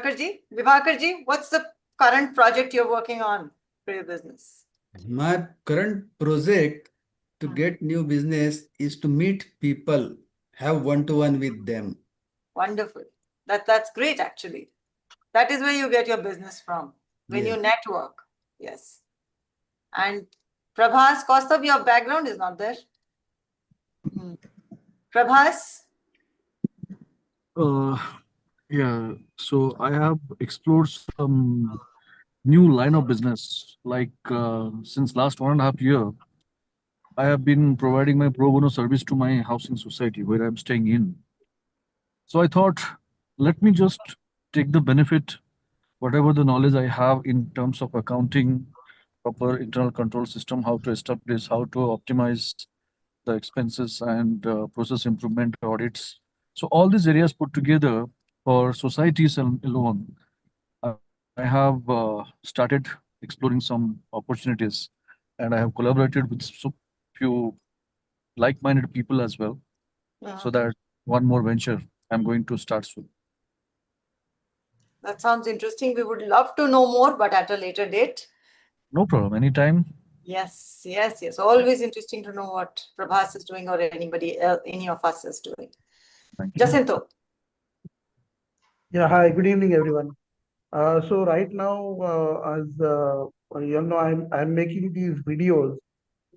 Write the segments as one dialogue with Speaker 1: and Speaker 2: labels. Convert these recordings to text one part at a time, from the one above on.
Speaker 1: Vibhakarji, what's the current project you're working on for your business?
Speaker 2: My current project to get new business is to meet people, have one-to-one with them.
Speaker 1: Wonderful. That's great, actually. That is where you get your business from, when
Speaker 2: Yes.
Speaker 1: you network. Yes. And Prabhas, Kaustav, your background is not there. Prabhas?
Speaker 3: Yeah, so I have explored some new line of business. Like since last 1.5 year, I have been providing my pro bono service to my housing society where I'm staying in. So I thought, let me just take the benefit, whatever the knowledge I have in terms of accounting, proper internal control system, how to establish, how to optimize the expenses and process improvement audits. So all these areas put together for societies alone, I have started exploring some opportunities, and I have collaborated with so few like-minded people as well. So that one more venture I'm going to start soon.
Speaker 1: That sounds interesting. We would love to know more, but at a later date.
Speaker 3: No problem. Anytime.
Speaker 1: Yes. Always interesting to know what Prabhas is doing or anybody else, any of us is doing.
Speaker 3: Thank you.
Speaker 1: Jacinto.
Speaker 4: Yeah, hi, good evening, everyone. So right now, I'm making these videos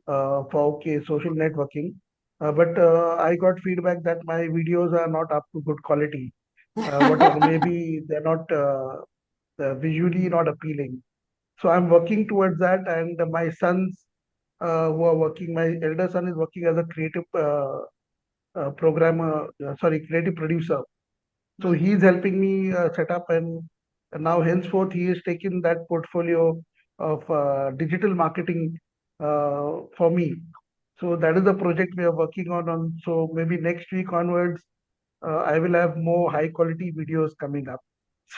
Speaker 4: for social networking, but I got feedback that my videos are not up to good quality. Whatever, maybe they're not visually not appealing. So I'm working towards that, and my sons who are working, my elder son is working as a creative creative producer. So he's helping me set up, and now henceforth he has taken that portfolio of digital marketing for me. So that is the project we are working on. So maybe next week onwards, I will have more high quality videos coming up.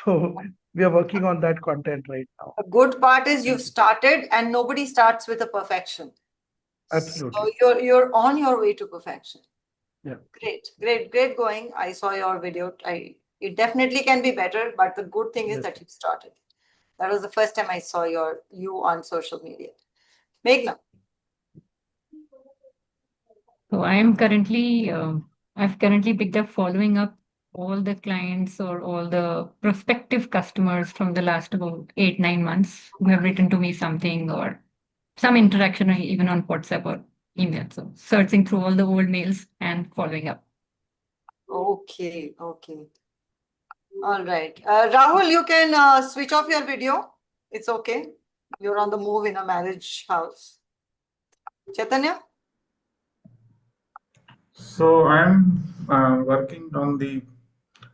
Speaker 4: So we are working on that content right now.
Speaker 1: The good part is you've started, and nobody starts with a perfection.
Speaker 4: Absolutely.
Speaker 1: So you're on your way to perfection.
Speaker 4: Yeah.
Speaker 1: Great going. I saw your video. It definitely can be better, but the good thing is
Speaker 4: Yes.
Speaker 1: that you started. That was the first time I saw you on social media. Meghna.
Speaker 5: So I've currently picked up following up all the clients or all the prospective customers from the last about 8-9 months who have written to me something or some interaction or even on WhatsApp or email. So searching through all the old mails and following up.
Speaker 1: Okay. All right. Rahul, you can switch off your video. It's okay. You're on the move in a marriage house. Chaitanya?
Speaker 6: So I'm working on the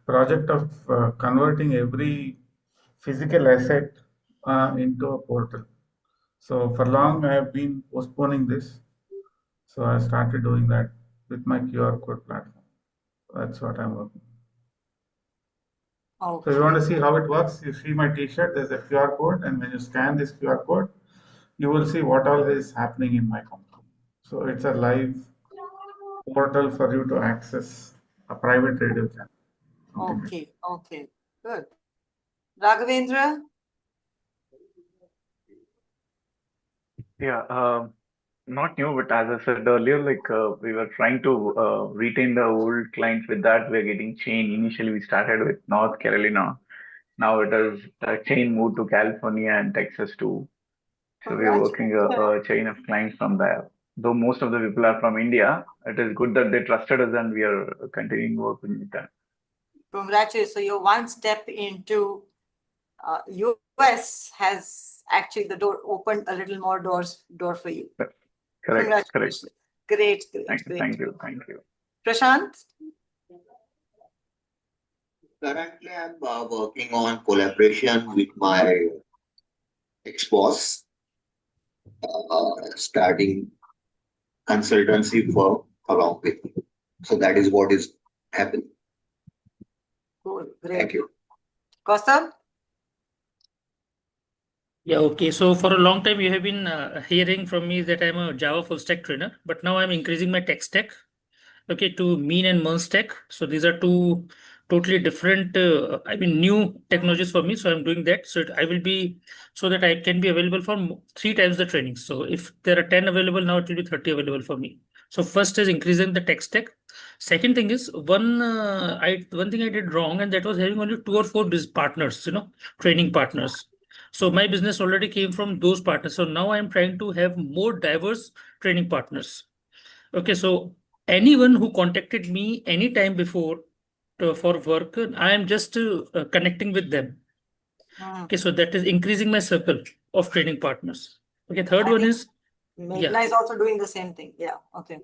Speaker 6: project of converting every physical asset into a portal. So for long I have been postponing this. So I started doing that with my QR code platform. That's what I'm working.
Speaker 1: Okay.
Speaker 6: So you want to see how it works? You see my T-shirt. There's a QR code, and when you scan this QR code, you will see what all is happening in my company. So it's a live portal for you to access a private radio channel.
Speaker 1: Okay. Good. Raghavendra?
Speaker 7: Yeah, not new, but as I said earlier, we were trying to retain the old clients with that. We're getting chain. Initially, we started with North Carolina. Now it has the chain moved to California and Texas too. So we are working a chain of clients from there. Though most of the people are from India, it is good that they trusted us and we are continuing working with them.
Speaker 1: Congratulations. So you're one step into US has actually the door opened a little more door for you.
Speaker 7: Correct.
Speaker 1: Great.
Speaker 7: Thank you.
Speaker 1: Prashant?
Speaker 8: Currently, I'm working on collaboration with my ex-boss, starting consultancy firm along with me. So that is what is happening.
Speaker 1: Cool. Great.
Speaker 8: Thank you.
Speaker 1: Kaustav?
Speaker 9: Yeah, okay. So for a long time, you have been hearing from me that I'm a Java full stack trainer, but now I'm increasing my tech stack, okay, to mean and merge stack. So these are two totally different, I mean, new technologies for me. So I'm doing that. So I will be, so that I can be available for 3 times the training. So if there are 10 available now, it will be 30 available for me. So first is increasing the tech stack. Second thing is one thing I did wrong, and that was having only 2 or 4 partners, training partners. So my business already came from those partners. So now I'm trying to have more diverse training partners. Okay, so anyone who contacted me anytime before for work, I am just connecting with them.
Speaker 1: Mm.
Speaker 9: Okay, so that is increasing my circle of training partners. Okay, third
Speaker 1: I
Speaker 9: one
Speaker 1: think
Speaker 9: is
Speaker 1: Meghna is also doing the same thing. Yeah. Okay.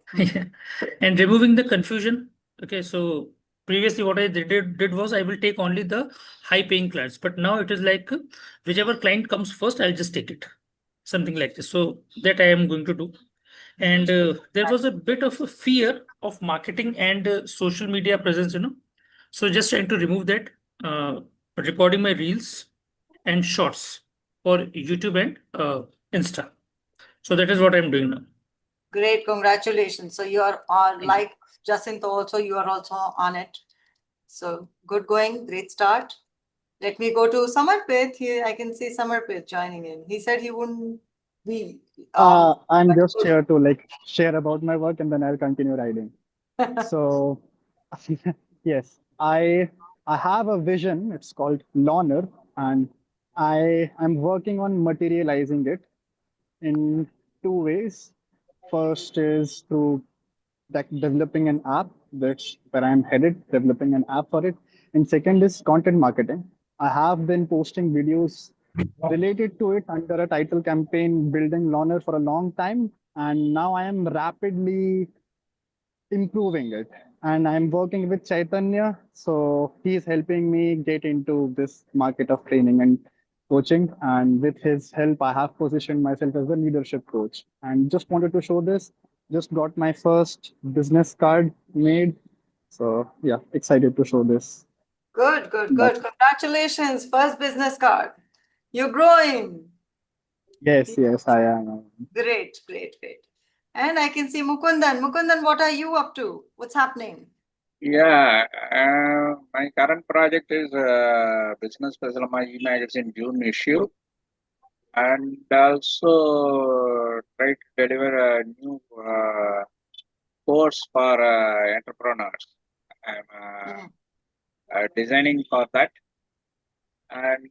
Speaker 9: and removing the confusion. Okay, so previously what I did was I will take only the high paying clients, but now it is like whichever client comes first, I'll just take it. Something like this. So that I am going to do. And there was a bit of a fear of marketing and social media presence, So just trying to remove that, recording my reels and shorts for YouTube and Insta. So that is what I'm doing now.
Speaker 1: Great, congratulations. So you are like Jacinto also, you are also on it. So good going, great start. Let me go to Samarpit. Here I can see Samarpit joining in. He said he wouldn't be.
Speaker 10: I'm just
Speaker 1: but-
Speaker 10: here to like share about my work and then I'll continue riding. So yes, I have a vision. It's called Loner, and I'm working on materializing it in 2 ways. First is through like developing an app, that's where I'm headed, developing an app for it. And second is content marketing. I have been posting videos related to it under a title campaign, building Loner for a long time. And now I am rapidly improving it. And I'm working with Chaitanya. So he's helping me get into this market of training and coaching. And with his help, I have positioned myself as a leadership coach. And just wanted to show this. Just got my first business card made. So yeah, excited to show this.
Speaker 1: Good, good,
Speaker 10: But
Speaker 1: good. Congratulations, first business card. You're growing.
Speaker 10: yes, I am.
Speaker 1: Great, great, great. And I can see Mukundan. Mukundan, what are you up to? What's happening?
Speaker 11: Yeah, my current project is Business Special My E-Magazine June issue, and also try to deliver a new course for entrepreneurs. I'm designing for that, and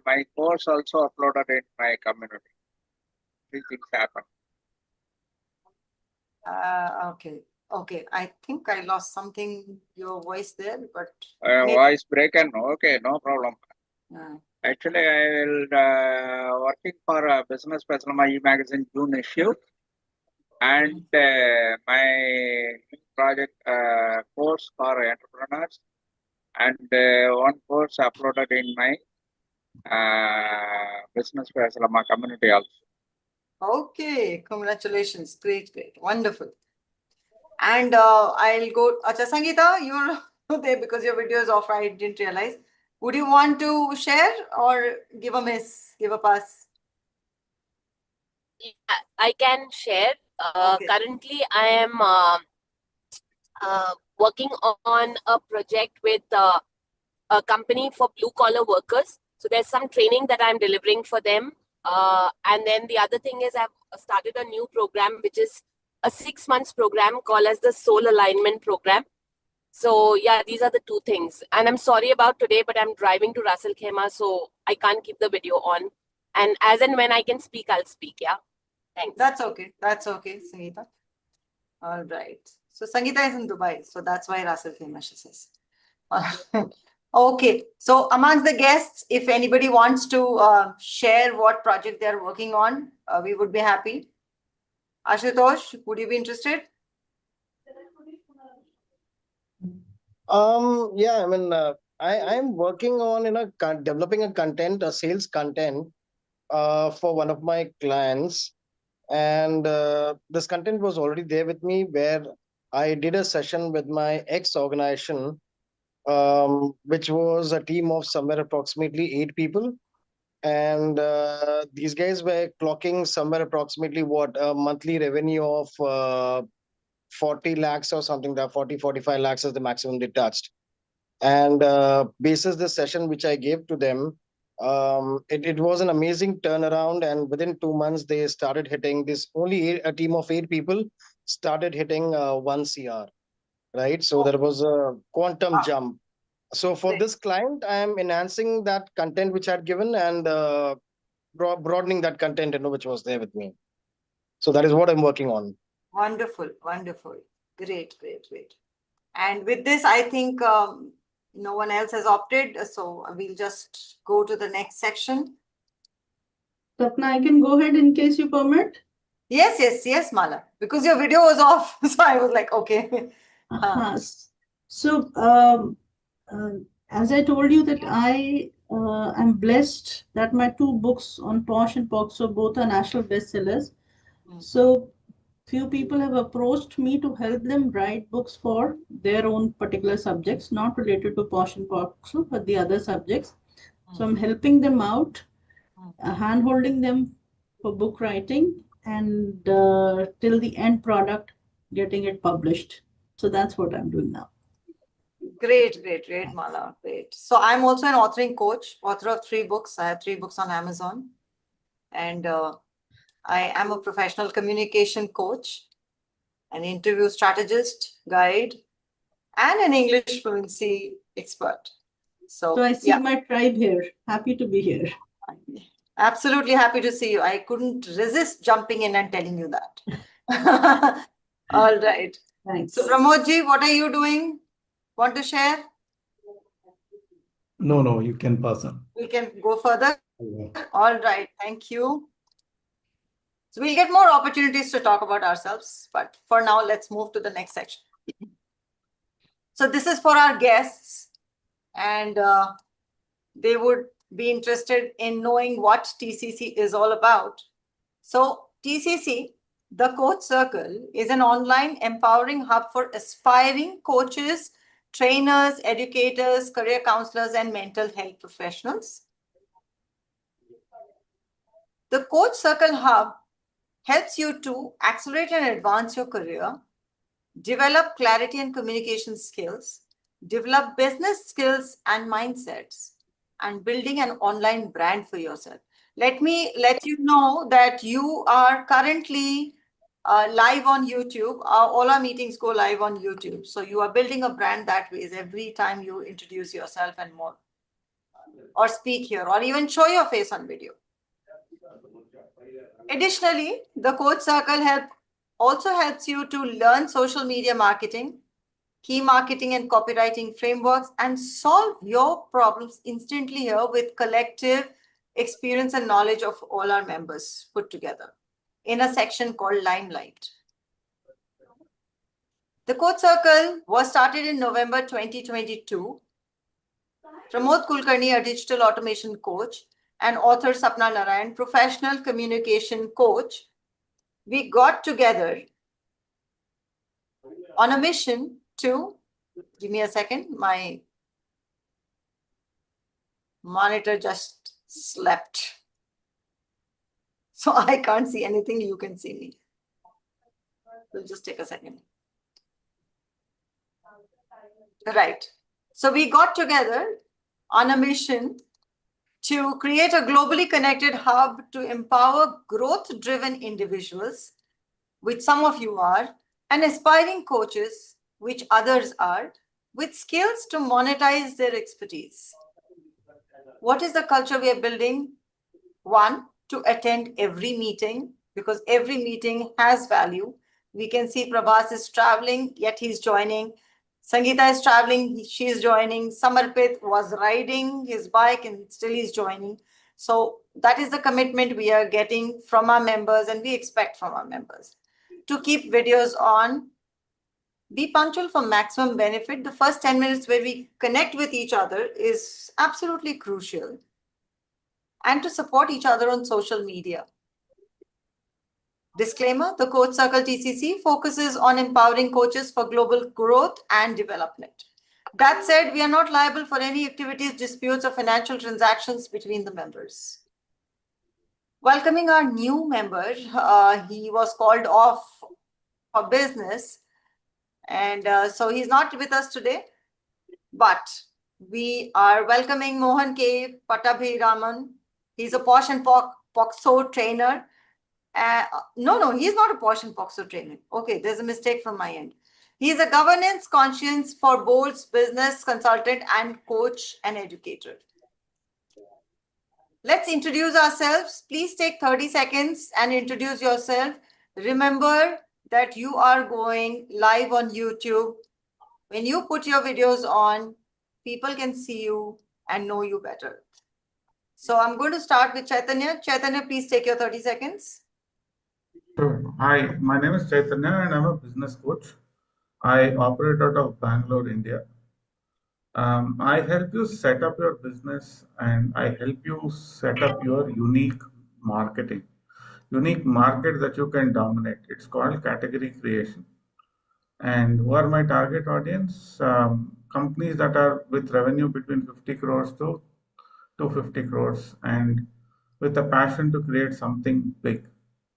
Speaker 11: my course also uploaded in my community. These things happen.
Speaker 1: Okay, okay. I think I lost something, your voice there, but
Speaker 11: Voice broken. Okay, no problem.
Speaker 1: uh,
Speaker 11: Actually, I will working for Business Special My E-Magazine June issue, and my new project course for entrepreneurs, and one course uploaded in my Business Special My community also.
Speaker 1: okay, congratulations. Great, great, wonderful. And I'll go. Acha, Sangeeta, you're there because your video is off. I didn't realize. Would you want to share or give a miss, give a pass?
Speaker 12: Yeah, I can share.
Speaker 1: Okay.
Speaker 12: Currently, I am working on a project with a company for blue collar workers. So there's some training that I'm delivering for them. And then the other thing is I've started a new program, which is a 6 months program called as the Soul Alignment Program. So yeah, these are the two things. And I'm sorry about today, but I'm driving to Russell Khema, so I can't keep the video on. And as and when I can speak, I'll speak. Yeah. Thanks.
Speaker 1: That's okay. That's okay, Sangeeta. All right. So Sangeeta is in Dubai, so that's why Russell famous, she says. Okay. So amongst the guests, if anybody wants to share what project they are working on, we would be happy. Ashutosh, would you be interested?
Speaker 13: Yeah, I mean, I'm working on developing a sales content for one of my clients, and this content was already there with me where I did a session with my ex organization, which was a team of somewhere approximately 8 people, and these guys were clocking somewhere approximately what a monthly revenue of 40 lakhs or something, that 40 45 lakhs is the maximum they touched. And basis this session which I gave to them, it was an amazing turnaround. And within 2 months, they started hitting this a team of 8 people started hitting 1 CR, right? So there was a quantum jump. So for this client, I am enhancing that content which I had given and broadening that content, which was there with me. So that is what I'm working on.
Speaker 1: Wonderful, wonderful. Great, great, great. And with this, I think no one else has opted, so we'll just go to the next section.
Speaker 14: Sapna, I can go ahead in case you permit.
Speaker 1: Yes, yes, yes, Mala. Because your video was off, so I was like, okay.
Speaker 14: So, as I told you that I am blessed that my 2 books on Posh and POXO both are national bestsellers. So few people have approached me to help them write books for their own particular subjects, not related to Posh and POXO, but the other subjects. So I'm helping them out, hand-holding them for book writing and till the end product, getting it published. So that's what I'm doing now.
Speaker 1: Great, great, great, Mala. Great. So I'm also an authoring coach, author of 3 books. I have 3 books on Amazon. And I am a professional communication coach, an interview strategist, guide, and an English fluency expert. So
Speaker 14: I see my tribe here. Happy to be here.
Speaker 1: Absolutely happy to see you. I couldn't resist jumping in and telling you that. All right.
Speaker 14: Thanks.
Speaker 1: So Pramodji, what are you doing? Want to share?
Speaker 2: No, you can pass on.
Speaker 1: We can go further. All right. Thank you. So we'll get more opportunities to talk about ourselves, but for now, let's move to the next section. So this is for our guests, and they would be interested in knowing what TCC is all about. So TCC, the Coach Circle, is an online empowering hub for aspiring coaches, trainers, educators, career counselors, and mental health professionals. The Coach Circle Hub helps you to accelerate and advance your career, develop clarity and communication skills, develop business skills and mindsets, and building an online brand for yourself. Let me let you know that you are currently live on YouTube. All our meetings go live on YouTube. So you are building a brand that way every time you introduce yourself and more, or speak here, or even show your face on video. Additionally, the Coach Circle also helps you to learn social media marketing, key marketing and copywriting frameworks, and solve your problems instantly here with collective experience and knowledge of all our members put together in a section called Limelight. The Coach Circle was started in November 2022. Pramod Kulkarni, a digital automation coach, and author Sapna Narayan, professional communication coach, we got together on a mission to, give me a second, my monitor just slept. So I can't see anything, you can see me. We'll just take a second. Right. So we got together on a mission to create a globally connected hub to empower growth-driven individuals, which some of you are, and aspiring coaches, which others are, with skills to monetize their expertise. What is the culture we are building? 1, to attend every meeting, because every meeting has value. We can see Prabhas is traveling, yet he's joining. Sangeeta is traveling, she's joining. Samarpit was riding his bike and still he's joining. So that is the commitment we are getting from our members and we expect from our members. To keep videos on, be punctual for maximum benefit. The first 10 minutes where we connect with each other is absolutely crucial. And to support each other on social media. Disclaimer, the Coach Circle TCC focuses on empowering coaches for global growth and development. That said, we are not liable for any activities, disputes, or financial transactions between the members. Welcoming our new member, he was called off for business, and so he's not with us today, but we are welcoming Mohan K. Pattabhiraman. He's a Posh and Poxo trainer. No, he's not a Posh and Poxo trainer. Okay, there's a mistake from my end. He's a governance conscience for boards, business consultant, and coach and educator. Let's introduce ourselves. Please take 30 seconds and introduce yourself. Remember that you are going live on YouTube. When you put your videos on, people can see you and know you better. So I'm going to start with Chaitanya. Chaitanya, please take your 30 seconds.
Speaker 6: Sure. Hi, my name is Chaitanya and I'm a business coach. I operate out of Bangalore, India. I help you set up your business and I help you set up your unique market that you can dominate. It's called category creation. And who are my target audience? Companies that are with revenue between 50 crores to 250 crores and with a passion to create something big.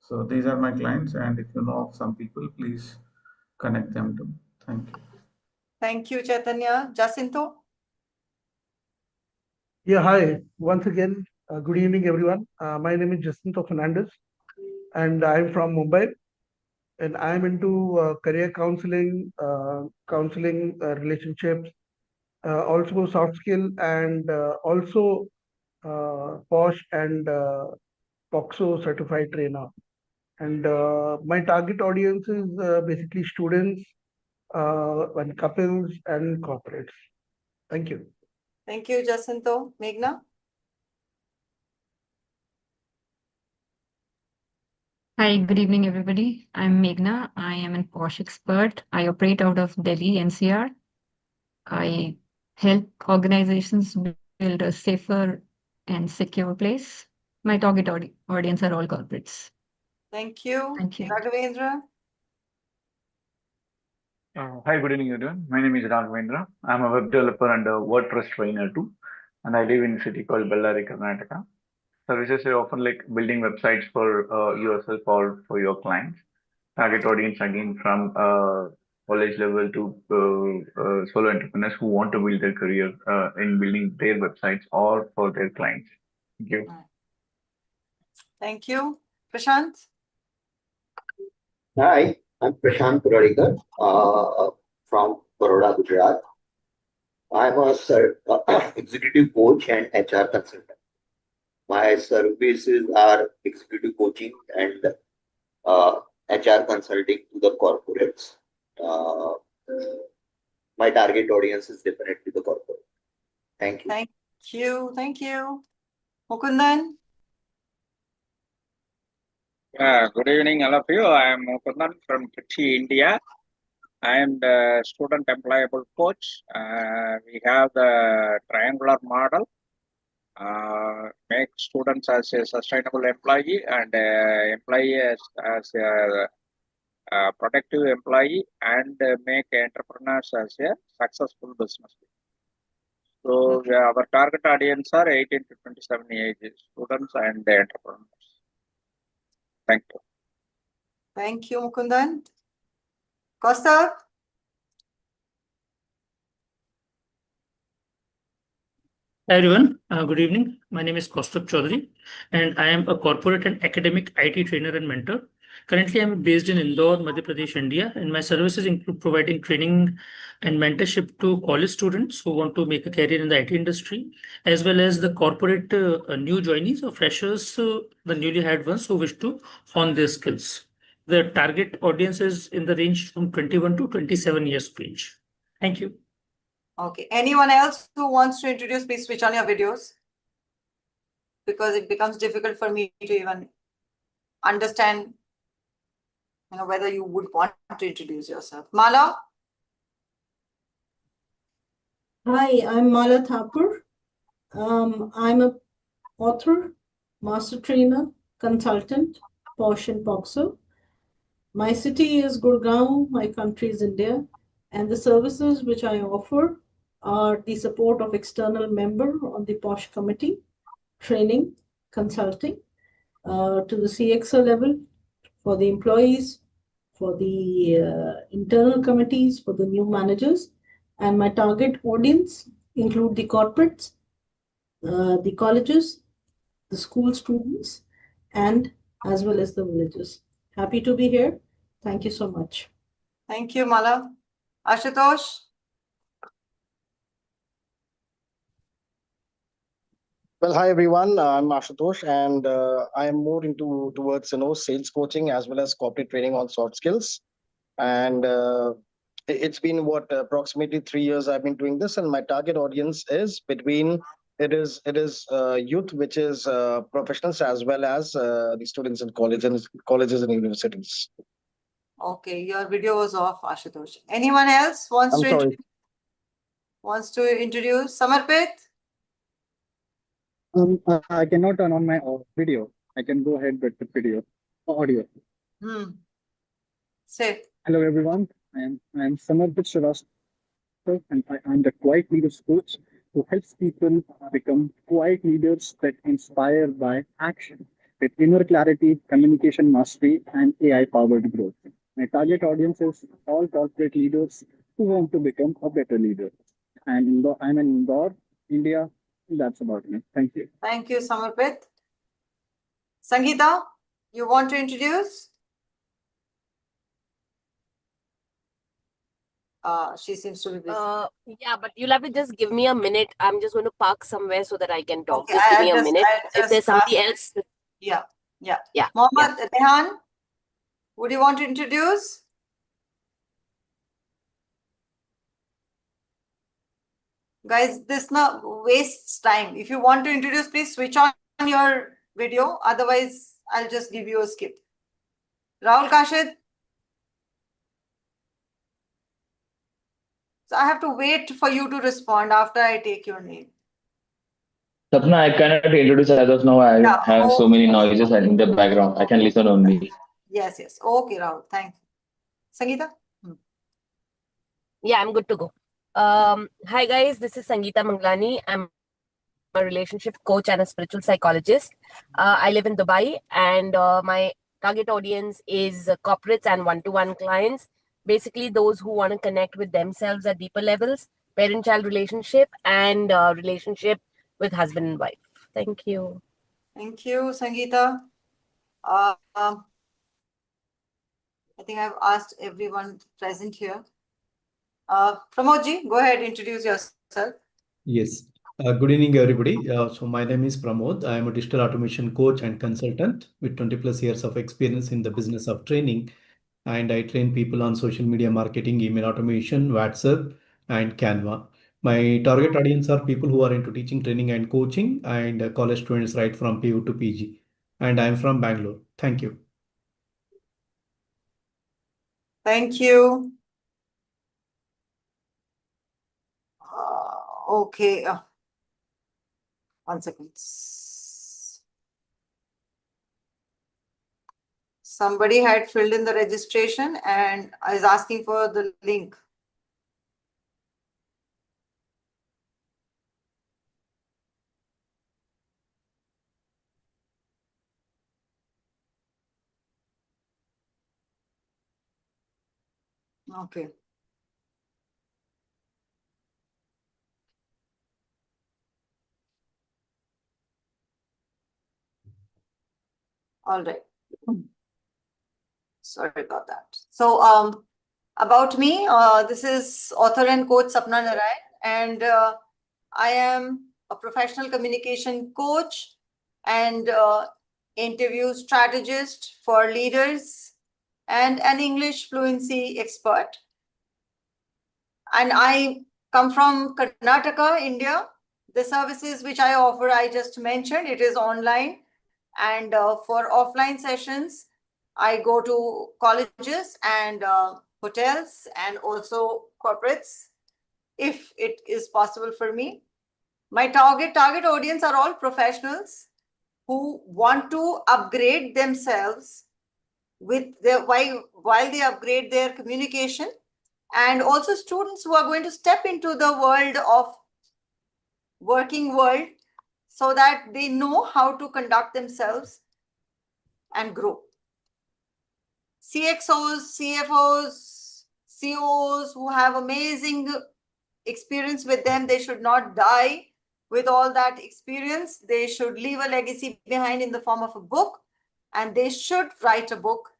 Speaker 6: So these are my clients, and if you know of some people, please connect them to me. Thank you.
Speaker 1: Thank you, Chaitanya. Jacinto?
Speaker 4: Yeah, hi. Once again, good evening, everyone. My name is Jacinto Fernandez, and I'm from Mumbai. And I'm into career counseling, relationships, also soft skill, and also POSH and POXO certified trainer. And my target audience is basically students, and couples and corporates. Thank you.
Speaker 1: Thank you, Jacinto. Meghna?
Speaker 5: Hi, good evening, everybody. I'm Meghna. I am a POSH expert. I operate out of Delhi, NCR. I help organizations build a safer and secure place. My target audience are all corporates.
Speaker 1: Thank you.
Speaker 5: Thank you.
Speaker 1: Raghavendra?
Speaker 7: Hi, good evening, everyone. My name is Raghavendra. I'm a web developer and a WordPress trainer too, and I live in a city called Bellary, Karnataka. Services are often like building websites for yourself or for your clients. Target audience again from college level to solo entrepreneurs who want to build their career in building their websites or for their clients. Thank you.
Speaker 1: Thank you. Prashant?
Speaker 8: Hi, I'm Prashant Puradikar from Baroda, Gujarat. I'm a executive coach and HR consultant. My services are executive coaching and HR consulting to the corporates. My target audience is definitely the corporate. Thank you.
Speaker 1: Thank you. Thank you. Mukundan?
Speaker 11: Good evening, all of you. I am Mukundan from Trichy, India. I am the student employable coach. We have the triangular model. Make students as a sustainable employee and employee as a productive employee and make entrepreneurs as a successful business. So our target audience are 18 to 27 age students and entrepreneurs. Thank you.
Speaker 1: Thank you, Mukundan. Costa?
Speaker 9: Hi everyone, good evening. My name is Kaustubh Chaudhary and I am a corporate and academic IT trainer and mentor. Currently, I'm based in Indore, Madhya Pradesh, India, and my services include providing training and mentorship to college students who want to make a career in the IT industry, as well as the corporate new joinees or freshers, the newly hired ones who wish to hone their skills. The target audience is in the range from 21 to 27 years of age. Thank you.
Speaker 1: Okay. Anyone else who wants to introduce, please switch on your videos, because it becomes difficult for me to even understand, whether you would want to introduce yourself. Mala?
Speaker 14: Hi, I'm Mala Thapur. I'm a author, master trainer, consultant, POSH and POXO. My city is Gurgaon, my country is India, and the services which I offer are the support of external member on the POSH committee, training, consulting, to the CXO level for the employees, for the internal committees, for the new managers. And my target audience include the corporates, the colleges, the school students, and as well as the villages. Happy to be here. Thank you so much.
Speaker 1: Thank you, Mala. Ashutosh?
Speaker 13: Well, hi everyone. I'm Ashutosh, and I am more into towards sales coaching as well as corporate training on soft skills. And it's been what approximately 3 years I've been doing this, and my target audience is between it is youth, which is professionals as well as the students in colleges and universities.
Speaker 1: Okay, your video was off, Ashutosh. Anyone else
Speaker 13: I'm sorry.
Speaker 1: wants to introduce? Samarpit?
Speaker 10: I cannot turn on my video. I can go ahead with the video, audio.
Speaker 1: Say.
Speaker 10: Hello, everyone. I am Samarpit Srivastava, and I am the Quiet Leaders Coach who helps people become quiet leaders that inspire by action with inner clarity, communication mastery, and AI-powered growth. My target audience is all corporate leaders who want to become a better leader. I'm in Indore, India. That's about me. Thank you.
Speaker 1: Thank you, Samarpit. Sangeeta, you want to introduce? She seems to be busy.
Speaker 12: Yeah, but you'll have to just give me a minute. I'm just going to park somewhere so that I can talk.
Speaker 1: Okay,
Speaker 12: Just give me a
Speaker 1: I'll
Speaker 12: minute. If there's somebody else.
Speaker 1: Yeah.
Speaker 12: Yeah.
Speaker 1: Mohammed Rehan, would you want to introduce? Guys, this now wastes time. If you want to introduce, please switch on your video. Otherwise, I'll just give you a skip. Rahul Kashid. So I have to wait for you to respond after I take your name.
Speaker 15: Sapna, I cannot introduce as of now. I have so many noises in the background. I can listen only.
Speaker 1: Yes. Okay, Rahul. Thank you. Sangeeta?
Speaker 12: Yeah, I'm good to go. Hi guys, this is Sangeeta Manglani. I'm a relationship coach and a spiritual psychologist. I live in Dubai, and my target audience is corporates and one-to-one clients. Basically, those who want to connect with themselves at deeper levels, parent-child relationship, and relationship with husband and wife. Thank you.
Speaker 1: Thank you, Sangeeta. I think I've asked everyone present here. Pramodji, go ahead, introduce yourself.
Speaker 2: Yes. Good evening, everybody. So my name is Pramod. I am a digital automation coach and consultant with 20 plus years of experience in the business of training. And I train people on social media marketing, email automation, WhatsApp, and Canva. My target audience are people who are into teaching, training, and coaching, and college students right from PU to PG. And I'm from Bangalore. Thank you.
Speaker 1: Thank you. Okay. 1 second. Somebody had filled in the registration and is asking for the link. Okay. All right. Sorry about that. So, about me, this is author and coach Sapna Narayan, and I am a professional communication coach and interview strategist for leaders and an English fluency expert. And I come from Karnataka, India. The services which I offer, I just mentioned, it is online. And for offline sessions, I go to colleges and hotels and also corporates, if it is possible for me. My target audience are all professionals who want to upgrade themselves with their while they upgrade their communication, and also students who are going to step into the world of working world so that they know how to conduct themselves and grow. CXOs, CFOs, COOs who have amazing experience with them. They should not die with all that experience. They should leave a legacy behind in the form of a book, and they should write a book,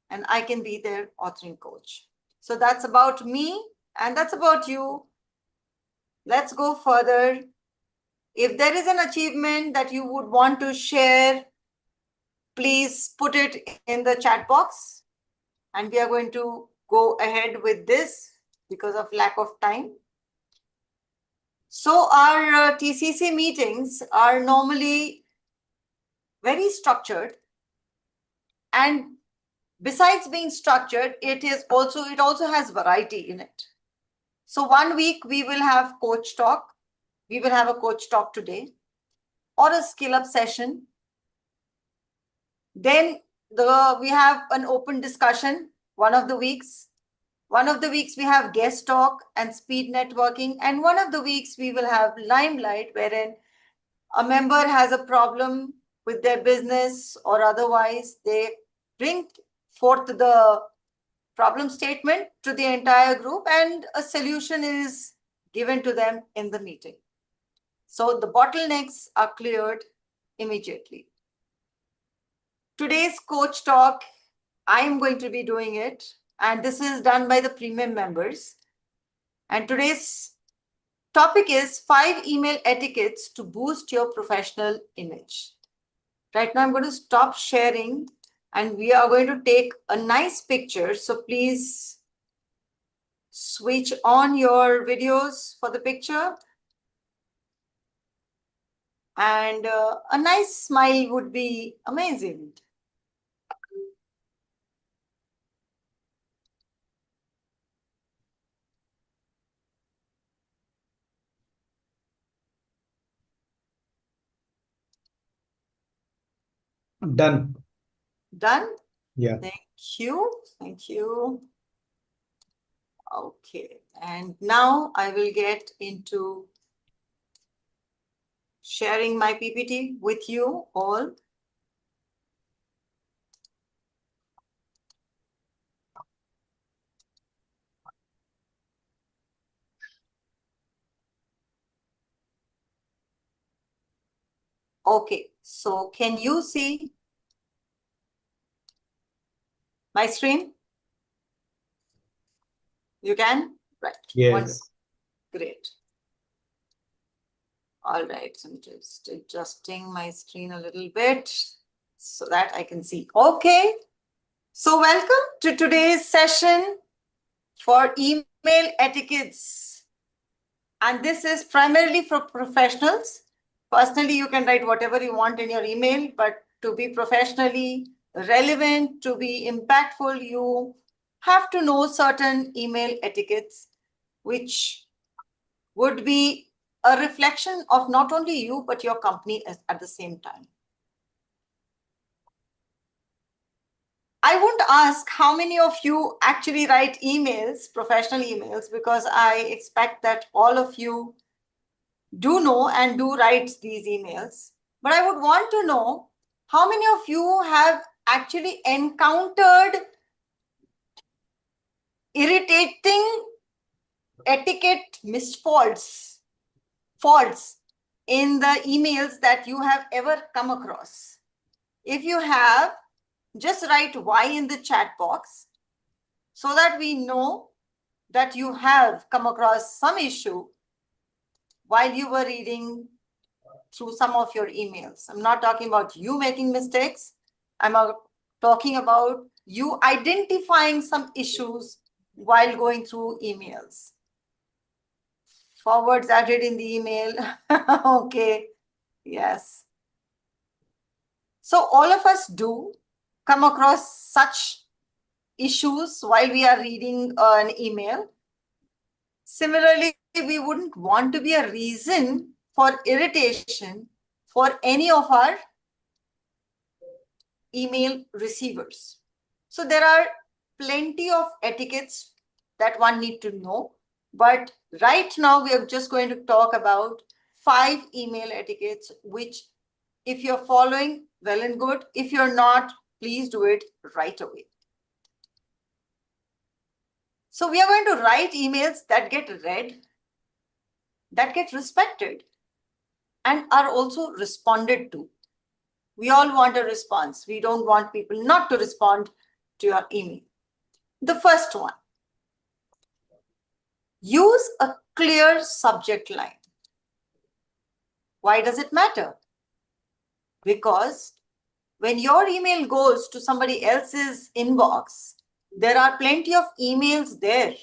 Speaker 1: and I can be their authoring coach. So that's about me, and that's about you. Let's go further. If there is an achievement that you would want to share, please put it in the chat box. And we are going to go ahead with this because of lack of time. So our TCC meetings are normally very structured. And besides being structured, it also has variety in it. So 1 week we will have coach talk. We will have a coach talk today, or a skill up session. Then we have an open discussion one of the weeks. One of the weeks we have guest talk and speed networking. And one of the weeks we will have limelight, wherein a member has a problem with their business or otherwise, they bring forth the problem statement to the entire group and a solution is given to them in the meeting. So the bottlenecks are cleared immediately. Today's coach talk, I am going to be doing it, and this is done by the premium members. And today's topic is 5 email etiquettes to boost your professional image. Right now, I'm going to stop sharing and we are going to take a nice picture. So please switch on your videos for the picture. And a nice smile would be amazing.
Speaker 2: Done.
Speaker 1: Done?
Speaker 2: Yeah.
Speaker 1: Thank you. Thank you. Okay. And now I will get into sharing my PPT with you all. Okay, so can you see my screen? You can? Right.
Speaker 2: Yes.
Speaker 1: Wonderful. Great. All right, so I'm just adjusting my screen a little bit so that I can see. Okay, so welcome to today's session for email etiquettes. And this is primarily for professionals. Personally, you can write whatever you want in your email, but to be professionally relevant, to be impactful, you have to know certain email etiquettes, which would be a reflection of not only you, but your company at the same time. I won't ask how many of you actually write emails, professional emails, because I expect that all of you do know and do write these emails. But I would want to know how many of you have actually encountered irritating etiquette faults in the emails that you have ever come across. If you have, just write Y in the chat box so that we know that you have come across some issue while you were reading through some of your emails. I'm not talking about you making mistakes. I'm talking about you identifying some issues while going through emails. Forwards added in the email. Okay. Yes. So all of us do come across such issues while we are reading an email. Similarly, we wouldn't want to be a reason for irritation for any of our email receivers. So there are plenty of etiquettes that one need to know. But right now, we are just going to talk about 5 email etiquettes, which if you're following, well and good. If you're not, please do it right away. So we are going to write emails that get read that get respected and are also responded to. We all want a response. We don't want people not to respond to your email. The first one, use a clear subject line. Why does it matter? Because when your email goes to somebody else's inbox, there are plenty of emails there.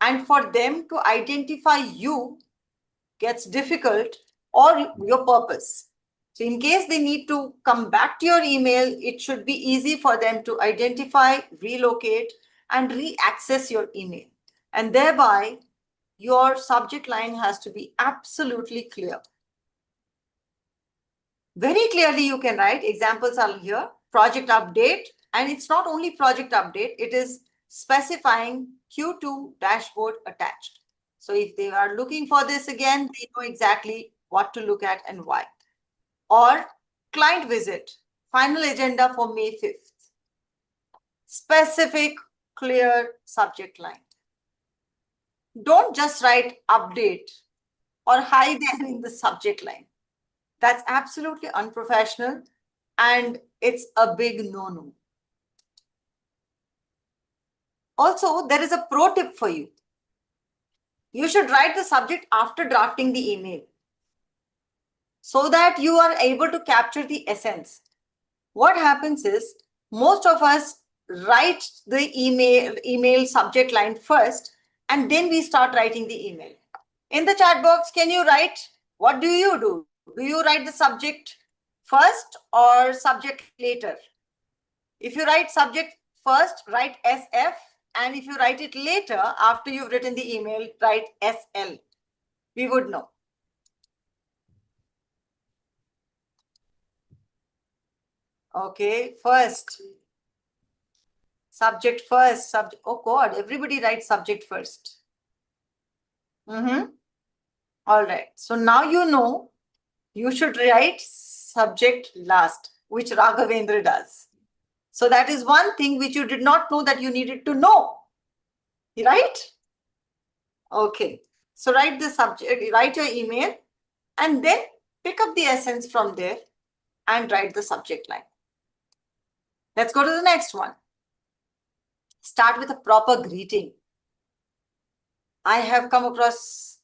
Speaker 1: And for them to identify you gets difficult, or your purpose. So in case they need to come back to your email, it should be easy for them to identify, relocate, and re-access your email. And thereby, your subject line has to be absolutely clear. Very clearly, you can write, examples are here, project update. And it's not only project update, it is specifying Q2 dashboard attached. So if they are looking for this again, they know exactly what to look at and why. Or client visit, final agenda for May 5th. Specific, clear subject line. Don't just write update or hi there in the subject line. That's absolutely unprofessional and it's a big no-no. Also, there is a pro tip for you. You should write the subject after drafting the email so that you are able to capture the essence. What happens is most of us write the email subject line first and then we start writing the email. In the chat box, can you write? What do? Do you write the subject first or subject later? If you write subject first, write SF. And if you write it later, after you've written the email, write SL. We would know. Okay, first. Subject first. Subject. Oh God, everybody writes subject first. All right. So now you know you should write subject last, which Raghavendra does. So that is one thing which you did not know that you needed to know. Right? Okay. So write the subject, write your email, and then pick up the essence from there and write the subject line. Let's go to the next one. Start with a proper greeting. I have come across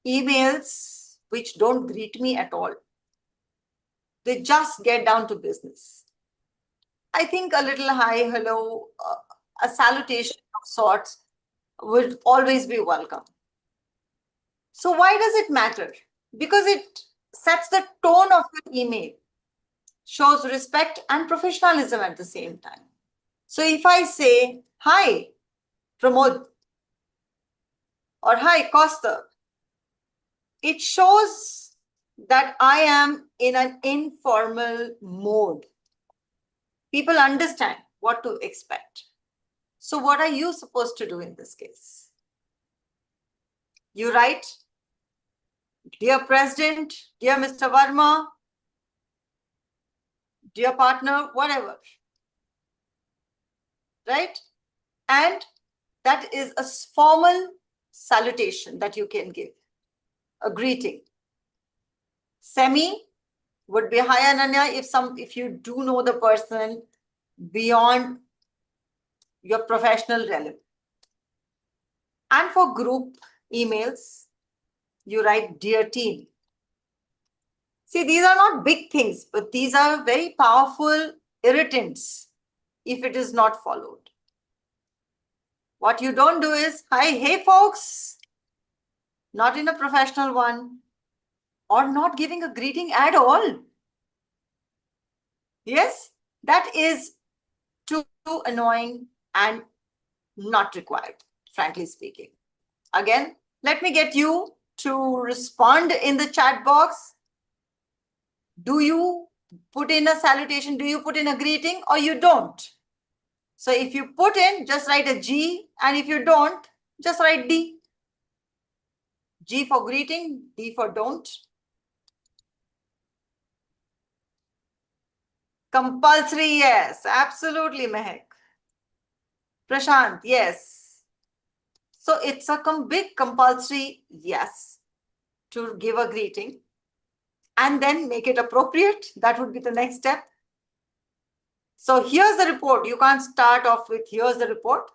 Speaker 1: emails which don't greet me at all. They just get down to business. I think a little hi, hello, a salutation of sorts would always be welcome. So why does it matter? Because it sets the tone of your email, shows respect and professionalism at the same time. So if I say, hi, Pramod, or hi, Costa, it shows that I am in an informal mode. People understand what to expect. So what are you supposed to do in this case? You write, dear President, dear Mr. Verma, dear partner, whatever. Right? And that is a formal salutation that you can give, a greeting. Semi would be hi Ananya if you do know the person beyond your professional realm. And for group emails, you write dear team. See, these are not big things, but these are very powerful irritants if it is not followed. What you don't do is, hi, hey folks, not in a professional one, or not giving a greeting at all. Yes, that is too annoying and not required, frankly speaking. Again, let me get you to respond in the chat box. Do you put in a salutation? Do you put in a greeting or you don't? So if you put in, just write a G, and if you don't, just write D. G for greeting, D for don't. Compulsory, yes, absolutely, Mehak. Prashant, yes. So it's a big compulsory yes. to give a greeting and then make it appropriate. That would be the next step. So here's the report. You can't start off with here's the report.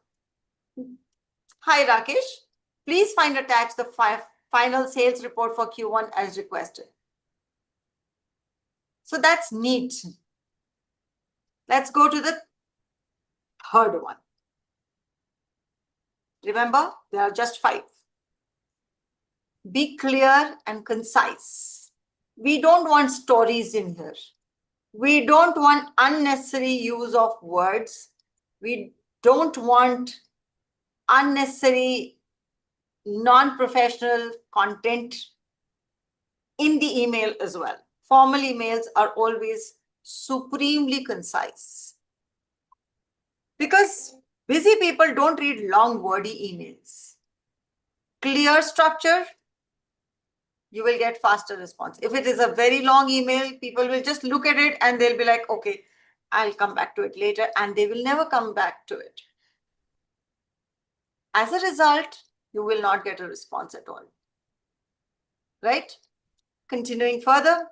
Speaker 1: Hi Rakesh, please find attached the final sales report for Q1 as requested. So that's neat. Let's go to the third one. Remember, there are just 5. Be clear and concise. We don't want stories in here. We don't want unnecessary use of words. We don't want unnecessary non-professional content in the email as well. Formal emails are always supremely concise. Because busy people don't read long, wordy emails. Clear structure, you will get faster response. If it is a very long email, people will just look at it and they'll be like, okay, I'll come back to it later, and they will never come back to it. As a result, you will not get a response at all. Right? Continuing further.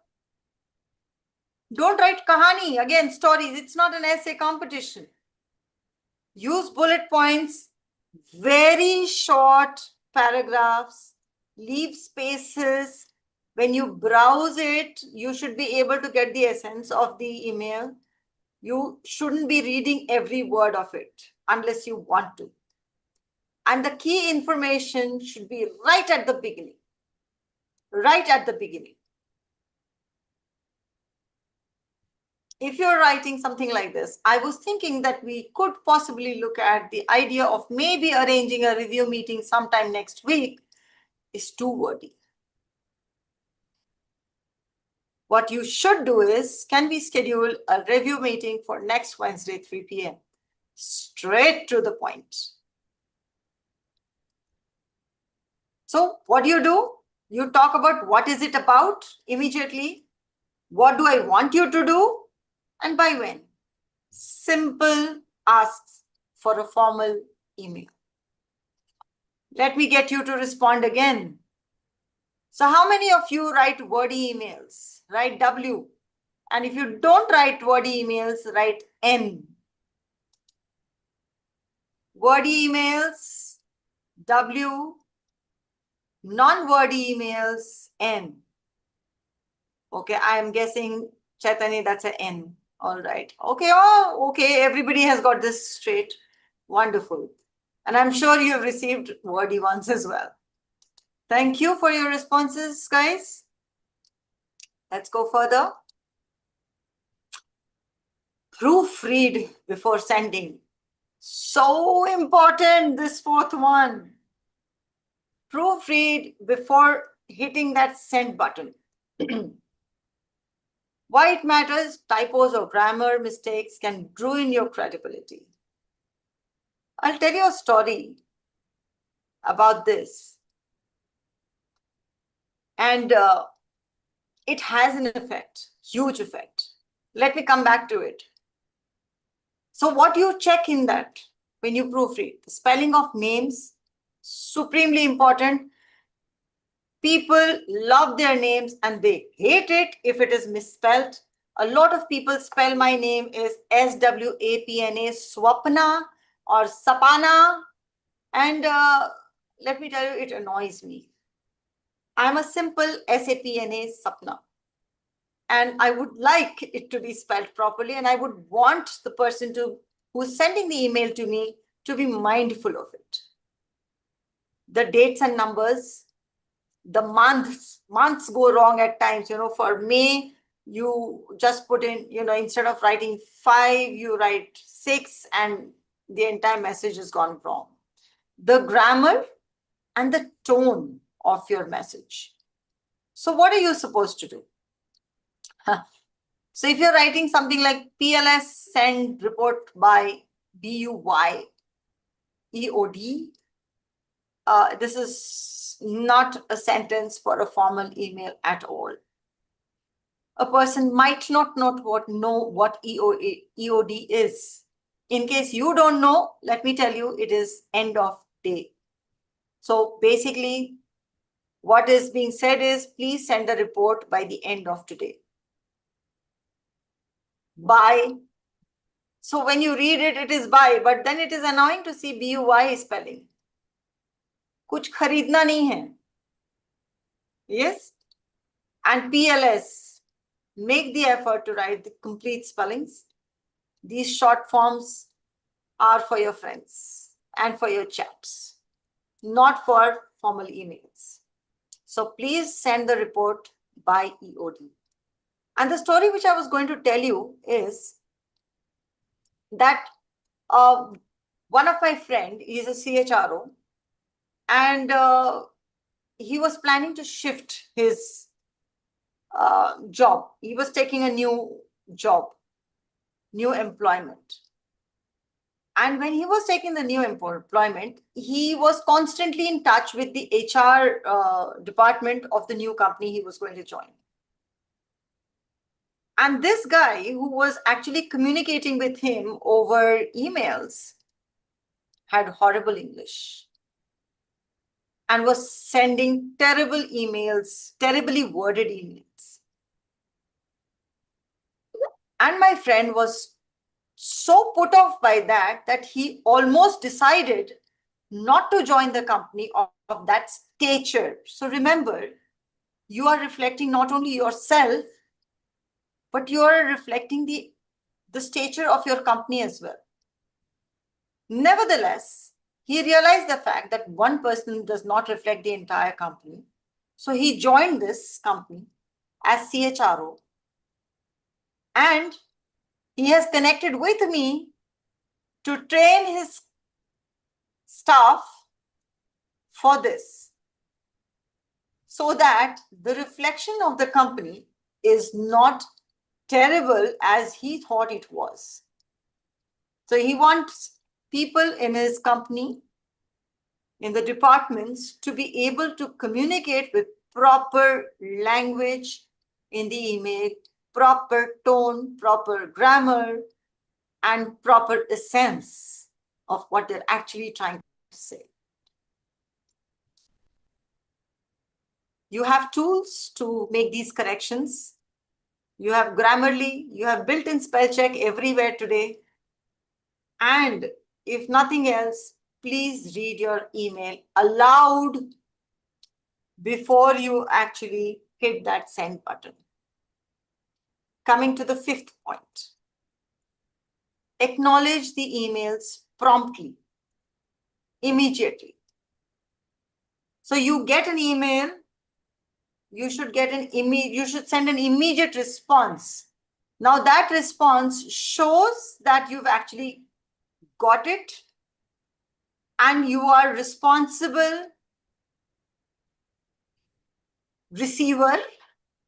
Speaker 1: Don't write kahani, again, stories. It's not an essay competition. Use bullet points, very short paragraphs, leave spaces. When you browse it, you should be able to get the essence of the email. You shouldn't be reading every word of it unless you want to. And the key information should be right at the beginning. Right at the beginning. If you're writing something like this, I was thinking that we could possibly look at the idea of maybe arranging a review meeting sometime next week. Is too wordy. What you should do is, can we schedule a review meeting for next Wednesday, 3 p.m. Straight to the point. So what do? You talk about what is it about immediately. What do I want you to do? And by when? Simple asks for a formal email. Let me get you to respond again. So how many of you write wordy emails? Write W. And if you don't write wordy emails, write N. Wordy emails, W. Non-wordy emails, N. Okay, I am guessing, Chaitanya, that's an N. All right. Okay, oh, okay, everybody has got this straight. Wonderful. And I'm sure you have received wordy ones as well. Thank you for your responses, guys. Let's go further. Proofread before sending. So important, this 4th one. Proofread before hitting that send button. Why it matters? Typos or grammar mistakes can ruin your credibility. I'll tell you a story about this. And it has an effect, huge effect. Let me come back to it. So what you check in that when you proofread? The spelling of names, supremely important. People love their names and they hate it if it is misspelled. A lot of people spell my name is S-W-A-P-N-A, Swapna or Sapana. And let me tell you, it annoys me. I'm a simple S-A-P-N-A, Sapna. And I would like it to be spelled properly. And I would want the person who's sending the email to me to be mindful of it. The dates and numbers, the months go wrong at times. You know, for May, you just put in, you know, instead of writing 5, you write 6 and the entire message has gone wrong. The grammar and the tone of your message. So what are you supposed to do? So if you're writing something like PLS send report by BUY EOD, this is not a sentence for a formal email at all. A person might not know what EOD is. In case you don't know, let me tell you, it is end of day. So basically, What is being said is, please send the report by the end of today. By. So when you read it, it is by, but then it is annoying to see BUY spelling. कुछ खरीदना नहीं है. Yes? And PLS, make the effort to write the complete spellings. These short forms are for your friends and for your chats, not for formal emails. So please send the report by EOD. And the story which I was going to tell you is that one of my friend is a CHRO, and he was planning to shift his job. He was taking a new job, new employment. And when he was taking the new employment, he was constantly in touch with the HR department of the new company he was going to join. And this guy who was actually communicating with him over emails had horrible English and was sending terrible emails, terribly worded emails. And my friend was so put off by that he almost decided not to join the company of that stature. So remember, you are reflecting not only yourself, but you are reflecting the stature of your company as well. Nevertheless, he realized the fact that one person does not reflect the entire company. So he joined this company as CHRO, and he has connected with me to train his staff for this, so that the reflection of the company is not terrible as he thought it was. So he wants people in his company, in the departments, to be able to communicate with proper language in the email, proper tone, proper grammar, and proper essence of what they're actually trying to say. You have tools to make these corrections. You have Grammarly, you have built-in spell check everywhere today. And if nothing else, please read your email aloud before you actually hit that send button. Coming to the fifth point. Acknowledge the emails promptly, immediately. So you get an email, you should send an immediate response. Now that response shows that you've actually got it and you are responsible receiver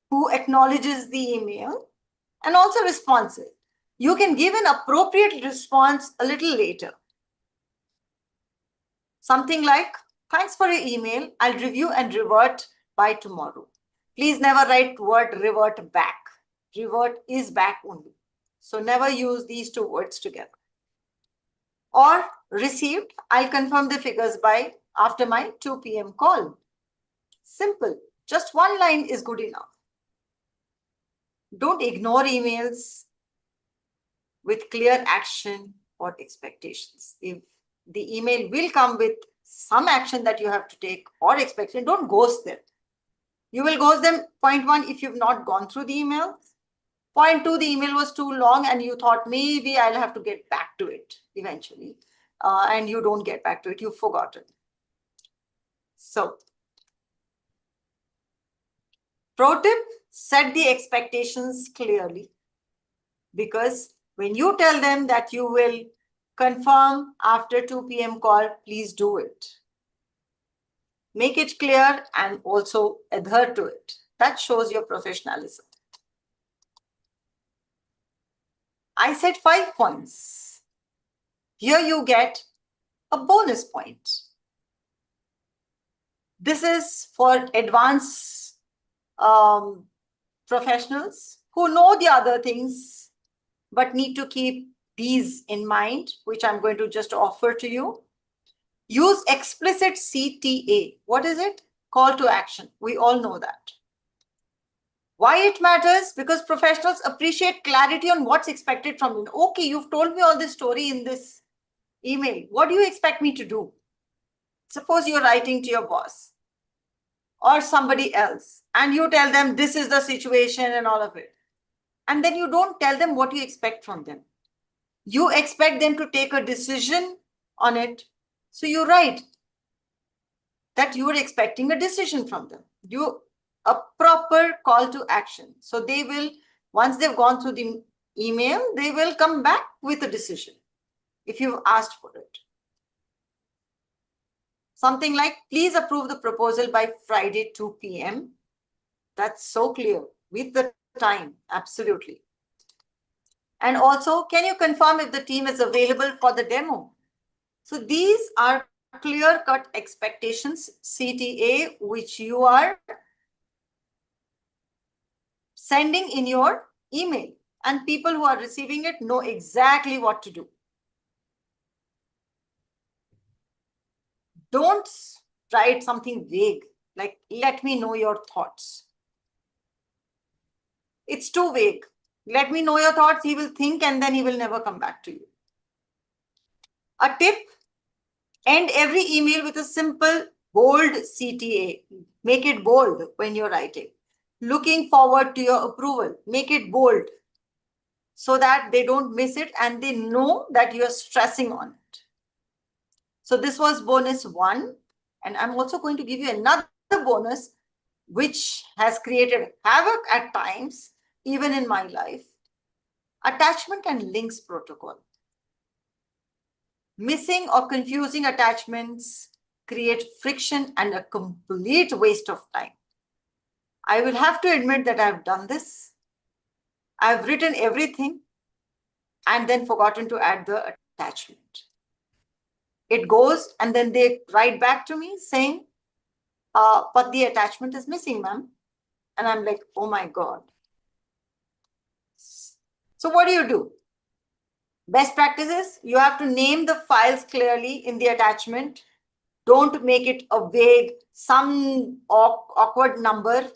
Speaker 1: who acknowledges the email and also responsive. You can give an appropriate response a little later. Something like, thanks for your email. I'll review and revert by tomorrow. Please never write word revert back. Revert is back only. So never use these two words together. Or received, I'll confirm the figures by after my 2 p.m. call. Simple. Just one line is good enough. Don't ignore emails with clear action or expectations. If the email will come with some action that you have to take or expectation, don't ghost them. You will ghost them, point one, if you've not gone through the email. Point two, the email was too long and you thought maybe I'll have to get back to it eventually. And you don't get back to it, you've forgotten. So, pro tip, set the expectations clearly. Because when you tell them that you will confirm after 2 p.m. call, please do it. Make it clear and also adhere to it. That shows your professionalism. I said 5 points. Here you get a bonus point. This is for advanced professionals who know the other things, but need to keep these in mind, which I'm going to just offer to you. Use explicit CTA. What is it? call to action. We all know that. Why it matters? Because professionals appreciate clarity on what's expected from you. Okay, you've told me all this story in this email. What do you expect me to do? Suppose you're writing to your boss or somebody else, and you tell them this is the situation and all of it. And then you don't tell them what you expect from them. You expect them to take a decision on it. So you write that you are expecting a decision from them. A proper call to action. So they will, once they've gone through the email, they will come back with a decision if you've asked for it. Something like, please approve the proposal by Friday 2 p.m. That's so clear with the time, absolutely. And also, can you confirm if the team is available for the demo? So these are clear-cut expectations, CTA, which you are sending in your email, and people who are receiving it know exactly what to do. Don't write something vague, like, let me know your thoughts. It's too vague. Let me know your thoughts, he will think, and then he will never come back to you. A tip, end every email with a simple, bold CTA. Make it bold when you're writing. Looking forward to your approval. Make it bold so that they don't miss it and they know that you're stressing on it. So this was bonus 1. And I'm also going to give you another bonus, which has created havoc at times, even in my life. Attachment and links protocol. Missing or confusing attachments create friction and a complete waste of time. I will have to admit that I've done this. I've written everything and then forgotten to add the attachment. It goes and then they write back to me saying, but the attachment is missing, ma'am. And I'm like, oh my God. So what do? Best practices, you have to name the files clearly in the attachment. Don't make it a vague, some awkward number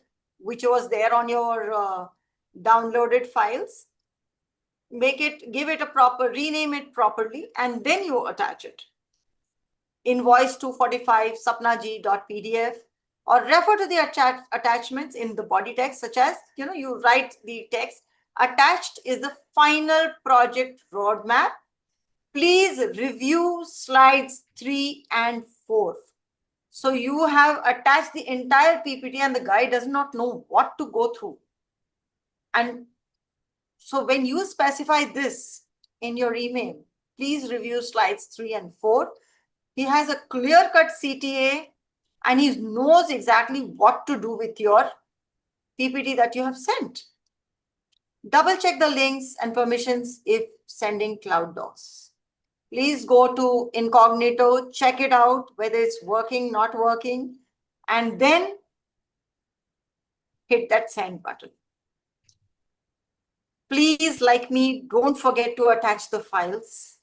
Speaker 1: which was there on your downloaded files. Give it a proper, rename it properly, and then you attach it. Invoice 245 sapnaji.pdf, or refer to the attachments in the body text, such as, you write the text. Attached is the final project roadmap. Please review slides 3 and 4. So you have attached the entire PPT and the guy does not know what to go through. And so when you specify this in your email, please review slides 3 and 4. He has a clear-cut CTA and he knows exactly what to do with your PPT that you have sent. Double check the links and permissions if sending cloud docs. Please go to incognito, check it out, whether it's working, not working, and then hit that send button. Please, like me, don't forget to attach the files.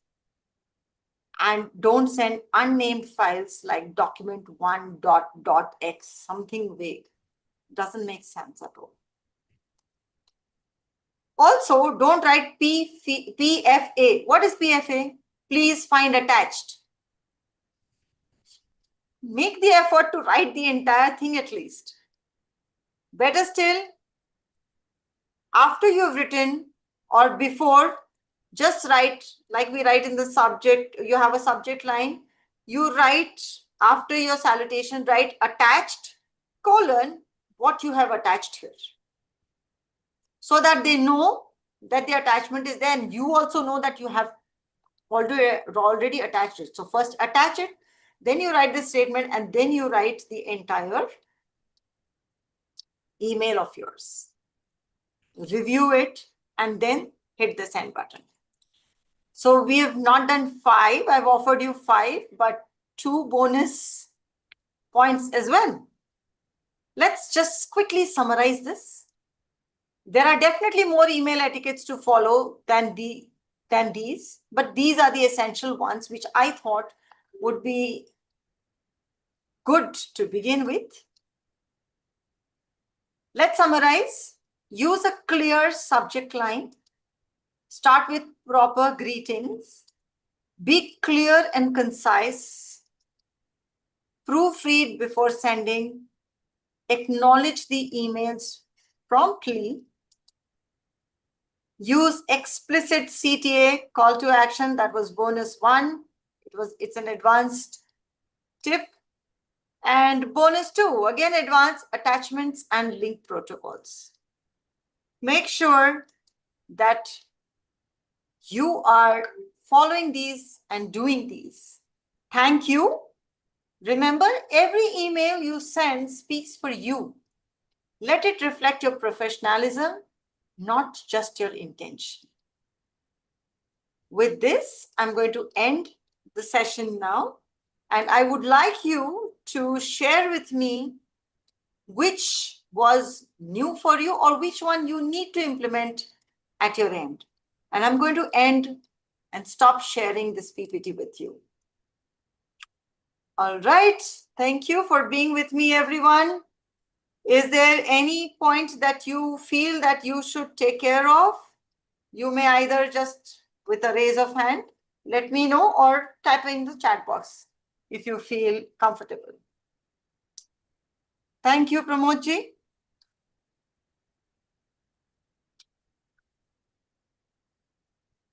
Speaker 1: And don't send unnamed files like document1.x, something vague. Doesn't make sense at all. Also, don't write PFA. What is PFA? Please find attached. Make the effort to write the entire thing at least. Better still, after you've written or before, just write, like we write in the subject, you have a subject line, you write after your salutation, write attached, colon, what you have attached here. So that they know that the attachment is there and you also know that you have already attached it. So first attach it, then you write the statement and then you write the entire email of yours. Review it and then hit the send button. So we have not done 5. I've offered you 5, but 2 bonus points as well. Let's just quickly summarize this. There are definitely more email etiquettes to follow than these, but these are the essential ones which I thought would be good to begin with. Let's summarize. Use a clear subject line. Start with proper greetings. Be clear and concise. Proofread before sending. Acknowledge the emails promptly. Use explicit CTA, call to action. That was bonus 1. It's an advanced tip. And bonus 2, again, advanced attachments and link protocols. Make sure that you are following these and doing these. Thank you. Remember, every email you send speaks for you. Let it reflect your professionalism, not just your intention. With this, I'm going to end the session now. And I would like you to share with me which was new for you or which one you need to implement at your end. And I'm going to end and stop sharing this PPT with you. All right. Thank you for being with me, everyone. Is there any point that you feel that you should take care of? You may either just with a raise of hand, let me know, or type in the chat box if you feel comfortable. Thank you, Pramod ji.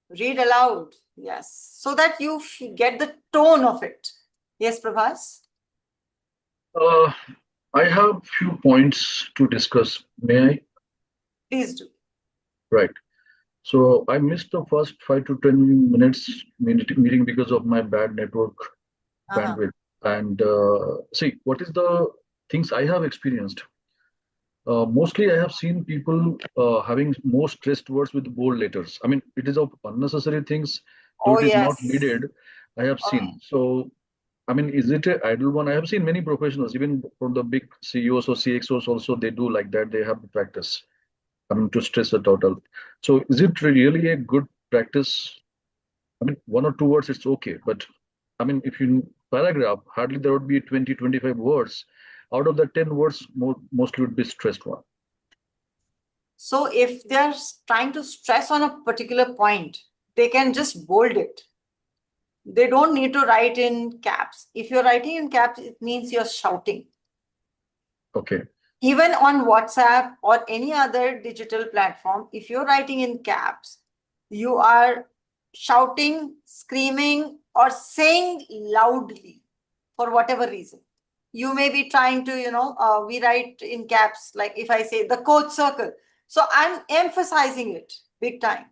Speaker 1: Read aloud, yes, so that you get the tone of it. Yes, Prabhas?
Speaker 3: I have few points to discuss. May I?
Speaker 1: Please do.
Speaker 3: Right. So I missed the first 5 to 10 minutes meeting because of my bad network bandwidth. And see, what is the things I have experienced? Mostly I have seen people having more stressed words with bold letters. I mean, it is of unnecessary things, though it is not needed, I have seen. So, I mean, is it an idle one? I have seen many professionals, even from the big CEOs or CXOs also, they do like that. They have the practice, I mean, to stress the total. So is it really a good practice? I mean, 1 or 2 words, it's okay. But I mean, if you paragraph, hardly there would be 20, 25 words. Out of the 10 words, mostly would be stressed one.
Speaker 1: So if they're trying to stress on a particular point, they can just bold it. They don't need to write in caps. If you're writing in caps, it means you're shouting.
Speaker 3: Okay.
Speaker 1: Even on WhatsApp or any other digital platform, if you're writing in caps, you are shouting, screaming, or saying loudly for whatever reason. You may be trying to, we write in caps, like if I say the coach circle. So I'm emphasizing it big time.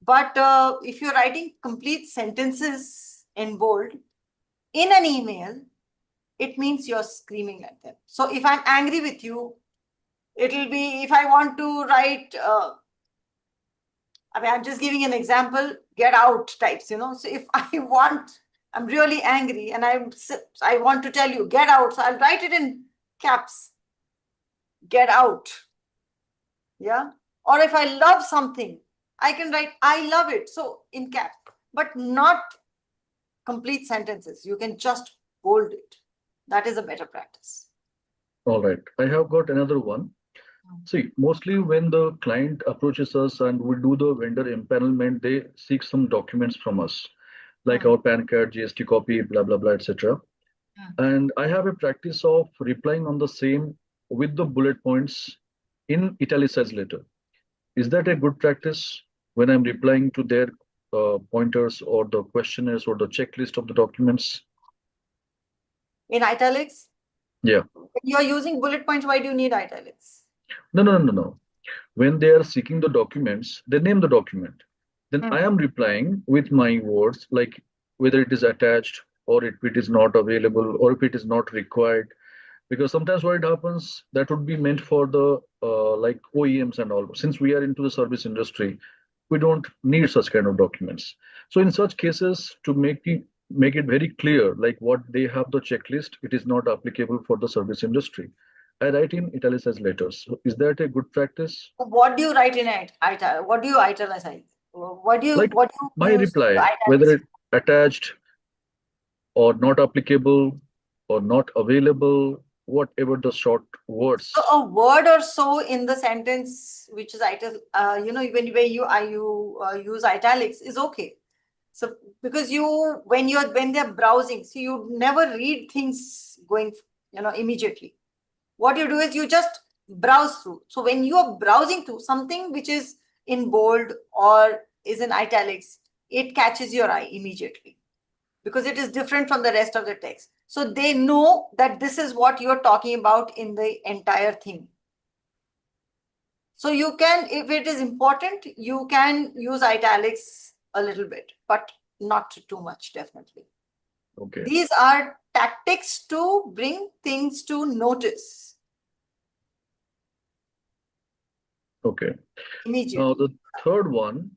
Speaker 1: But if you're writing complete sentences in bold in an email, it means you're screaming at them. So if I'm angry with you, it'll be, if I want to write, I mean, I'm just giving an example, get out types, So if I'm really angry and I want to tell you, get out. So I'll write it in caps, get out. Yeah. Or if I love something, I can write, I love it. So in caps, but not complete sentences. You can just bold it. That is a better practice.
Speaker 3: All right. I have got another one. See, mostly when the client approaches us and we do the vendor empanelment, they seek some documents from us, like our PAN card, GST copy, blah, blah, blah, etc. And I have a practice of replying on the same with the bullet points in italicized letter. Is that a good practice when I'm replying to their pointers or the questionnaires or the checklist of the documents?
Speaker 1: In italics?
Speaker 3: Yeah.
Speaker 1: When you're using bullet points, why do you need italics?
Speaker 3: No. When they are seeking the documents, they name the document. Then I am replying with my words, like whether it is attached or if it is not available or if it is not required. Because sometimes what it happens, that would be meant for the like OEMs and all. Since we are into the service industry, we don't need such kind of documents. So in such cases, to make it very clear, like what they have the checklist, it is not applicable for the service industry. I write in italicized letters. So is that a good practice?
Speaker 1: What do you write in it? What do you italicize? What do you
Speaker 3: My
Speaker 1: use
Speaker 3: reply, whether it attached or not applicable or not available what about the short words?
Speaker 1: So a word or so in the sentence, which is when you use italics, is okay. So because when they're browsing, so you never read things going, immediately. What you do is you just browse through. So when you are browsing through something which is in bold or is in italics, it catches your eye immediately because it is different from the rest of the text. So they know that this is what you're talking about in the entire thing. So you can, if it is important, you can use italics a little bit, but not too much, definitely.
Speaker 3: Okay.
Speaker 1: These are tactics to bring things to notice.
Speaker 3: Okay.
Speaker 1: Immediately.
Speaker 3: Now, the third one,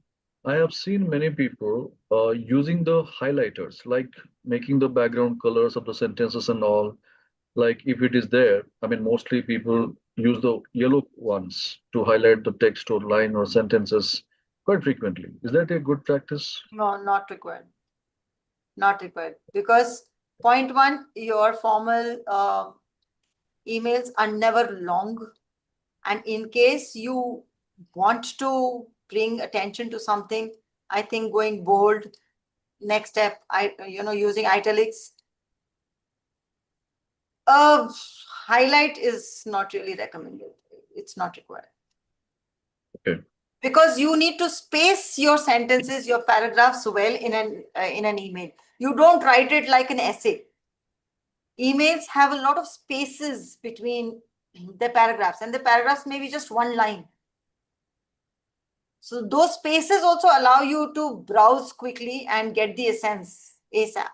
Speaker 3: I have seen many people using the highlighters, like making the background colors of the sentences and all. Like if it is there, I mean, mostly people use the yellow ones to highlight the text or line or sentences quite frequently. Is that a good practice?
Speaker 1: No, not required. Not required. Because point one, your formal emails are never long. And in case you want to bring attention to something, I think going bold, next step, using italics, highlight is not really recommended. It's not required.
Speaker 3: Okay.
Speaker 1: Because you need to space your sentences, your paragraphs well in an email. You don't write it like an essay. Emails have a lot of spaces between the paragraphs, and the paragraphs may be just one line. So those spaces also allow you to browse quickly and get the essence ASAP.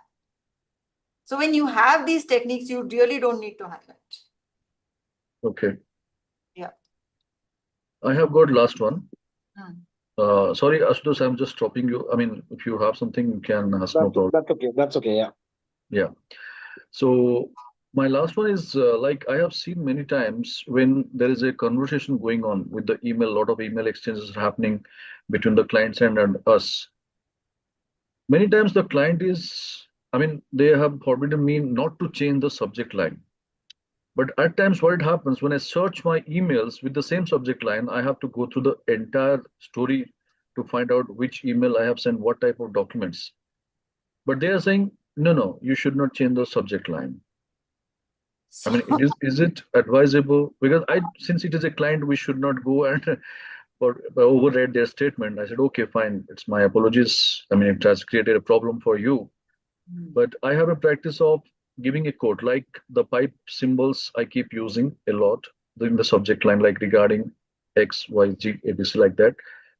Speaker 1: So when you have these techniques, you really don't need to highlight.
Speaker 3: Okay.
Speaker 1: Yeah.
Speaker 3: I have got last one.
Speaker 1: Hmm.
Speaker 3: Sorry, Ashutosh, I'm just stopping you. I mean, if you have something, you can ask, no problem.
Speaker 13: That's okay. That's okay. Yeah.
Speaker 3: Yeah. So my last one is like I have seen many times when there is a conversation going on with the email, a lot of email exchanges are happening between the clients and us. Many times the client is, I mean, they have forbidden me not to change the subject line. But at times what it happens when I search my emails with the same subject line, I have to go through the entire story to find out which email I have sent, what type of documents. But they are saying, no, you should not change the subject line. I mean, is it advisable? Because since it is a client, we should not go and overread their statement. I said, okay, fine, it's my apologies. I mean, it has created a problem for you. But I have a practice of giving a quote, like the pipe symbols I keep using a lot in the subject line, like regarding X, Y, Z, ABC, like that.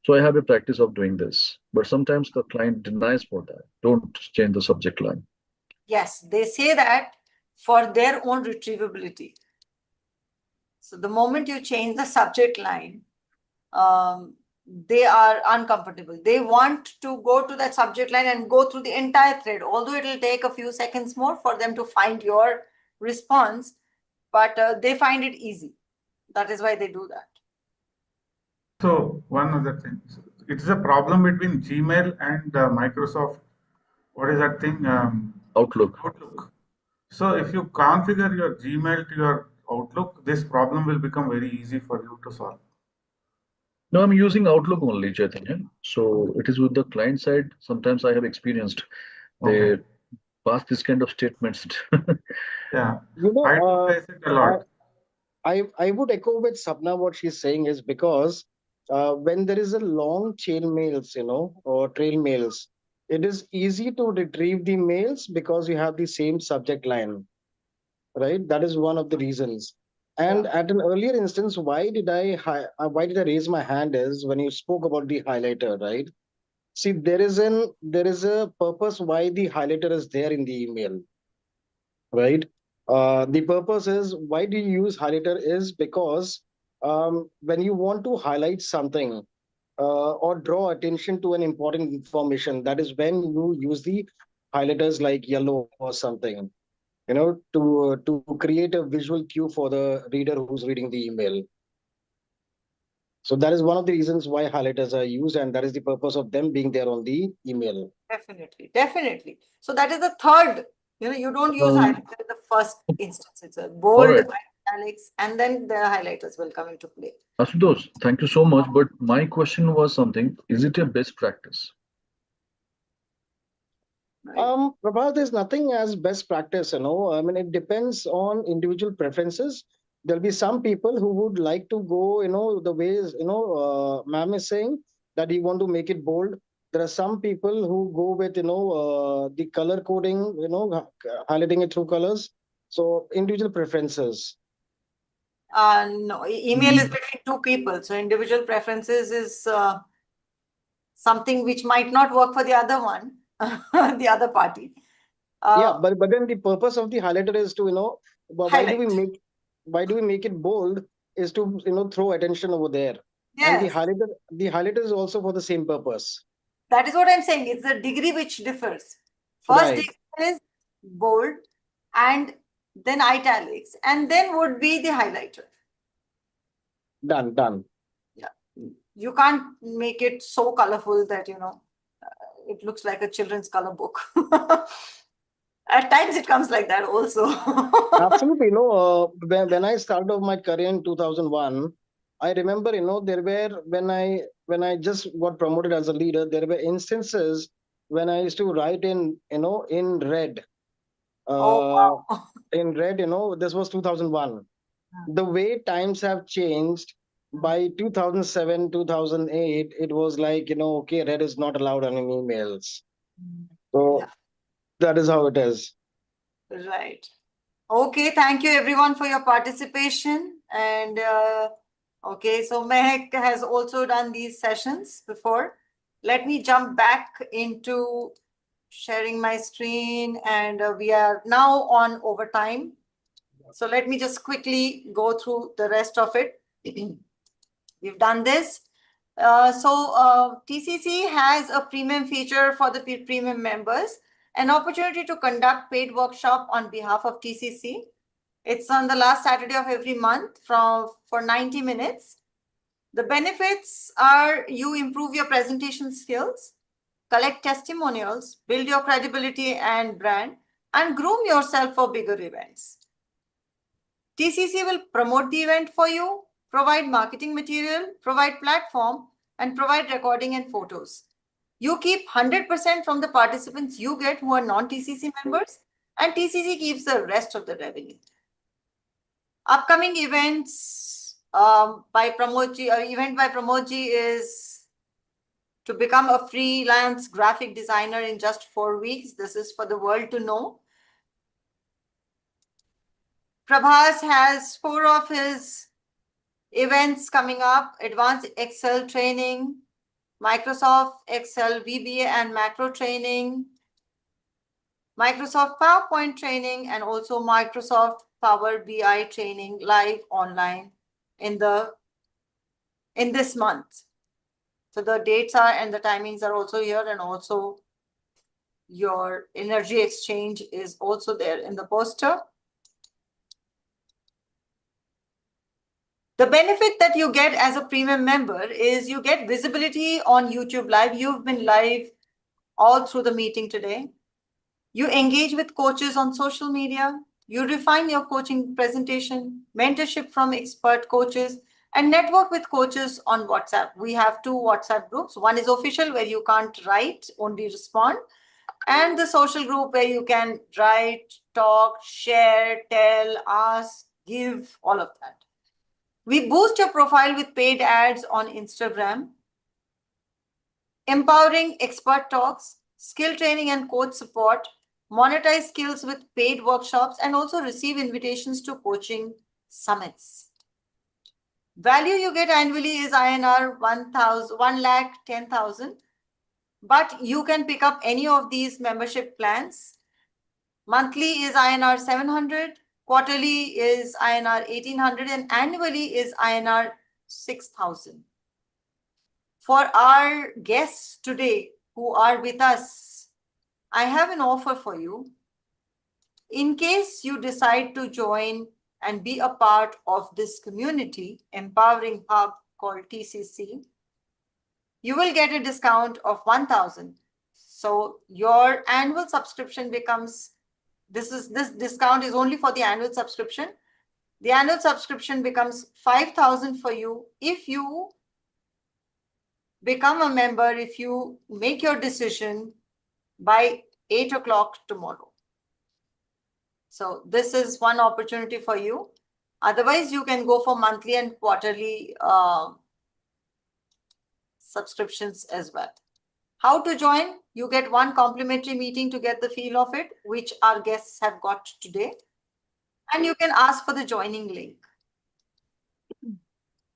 Speaker 3: So I have a practice of doing this. But sometimes the client denies for that. Don't change the subject line.
Speaker 1: Yes, they say that for their own retrievability. So the moment you change the subject line, they are uncomfortable. They want to go to that subject line and go through the entire thread, although it will take a few seconds more for them to find your response, but they find it easy. That is why they do that.
Speaker 6: So one other thing, it's a problem between Gmail and Microsoft. What is that thing?
Speaker 3: Outlook.
Speaker 6: So if you configure your Gmail to your Outlook, this problem will become very easy for you to solve.
Speaker 3: No, I'm using Outlook only, Chaitanya. So it is with the client side. Sometimes I have experienced they pass this kind of statements.
Speaker 6: Yeah,
Speaker 13: You know,
Speaker 6: I face it a lot.
Speaker 13: I would echo with Sapna what she's saying is because when there is a long chain mails, or trail mails, it is easy to retrieve the mails because you have the same subject line, right? That is one of the reasons. And at an earlier instance, why did I raise my hand is when you spoke about the highlighter, right? See, there is a purpose why the highlighter is there in the email, right? The purpose is why do you use highlighter is because when you want to highlight something or draw attention to an important information, that is when you use the highlighters like yellow or something, to create a visual cue for the reader who's reading the email. So that is one of the reasons why highlighters are used, and that is the purpose of them being there on the email.
Speaker 1: Definitely. So that is the third. You don't use highlighter. The first instance. It's a bold,
Speaker 16: right.
Speaker 1: italics, and then the highlighters will come into play.
Speaker 16: Asutosh, thank you so much. But my question was something, is it a best practice?
Speaker 13: Prabhat, there's nothing as best practice, I mean, it depends on individual preferences. There'll be some people who would like to go, the ways, ma'am is saying that you want to make it bold. There are some people who go with, the color coding, highlighting it through colors. So individual preferences.
Speaker 1: No, email is between two people. So individual preferences is something which might not work for the other one, the other party.
Speaker 13: Yeah, but then the purpose of the highlighter is to, why do we make it bold is to, throw attention over there. And
Speaker 1: Yes.
Speaker 13: the highlighter is also for the same purpose.
Speaker 1: That is what I'm saying. It's the degree which differs. First degree is bold and then italics, and then would be the highlighter.
Speaker 13: Done.
Speaker 1: Yeah. You can't make it so colorful that, it looks like a children's color book. At times it comes like that also.
Speaker 13: Absolutely. When I started off my career in 2001, I remember, there were, when I just got promoted as a leader, there were instances when I used to write in red.
Speaker 1: Oh, wow.
Speaker 13: In red, this was 2001. The way times have changed, by 2007, 2008, it was like, okay, red is not allowed on emails. So that is how it is.
Speaker 1: Right. Okay, thank you everyone for your participation. And okay, so Mehak has also done these sessions before. Let me jump back into sharing my screen, and we are now on overtime. So let me just quickly go through the rest of it. We've done this. TCC has a premium feature for the premium members, an opportunity to conduct paid workshop on behalf of TCC. It's on the last Saturday of every month for 90 minutes. The benefits are you improve your presentation skills, collect testimonials, build your credibility and brand, and groom yourself for bigger events. TCC will promote the event for you, provide marketing material, provide platform, and provide recording and photos. You keep 100% from the participants you get who are non-TCC members, and TCC keeps the rest of the revenue. Upcoming events by Pramodji, event by Pramodji is to become a freelance graphic designer in just 4 weeks. This is for the world to know. Prabhas has 4 of his events coming up: Advanced Excel training, Microsoft Excel VBA and macro training, Microsoft PowerPoint training, and also Microsoft Power BI training live online in this month. So the dates are and the timings are also here, and also your energy exchange is also there in the poster. The benefit that you get as a premium member is you get visibility on YouTube Live. You've been live all through the meeting today. You engage with coaches on social media. You refine your coaching presentation, mentorship from expert coaches, and network with coaches on WhatsApp. We have 2 WhatsApp groups. One is official, where you can't write, only respond. And the social group, where you can write, talk, share, tell, ask, give, all of that. We boost your profile with paid ads on Instagram, empowering expert talks, skill training and coach support, monetize skills with paid workshops, and also receive invitations to coaching summits. Value you get annually is INR 1,10,000, but you can pick up any of these membership plans. Monthly is INR 700, quarterly is INR 1,800, and annually is INR 6,000. For our guests today who are with us, I have an offer for you. In case you decide to join and be a part of this community empowering hub called TCC, you will get a discount of 1,000. So your annual subscription becomes This discount is only for the annual subscription. The annual subscription becomes 5,000 for you if you become a member, if you make your decision by 8 o'clock tomorrow. So this is one opportunity for you. Otherwise, you can go for monthly and quarterly subscriptions as well. How to join? You get one complimentary meeting to get the feel of it, which our guests have got today. And you can ask for the joining link.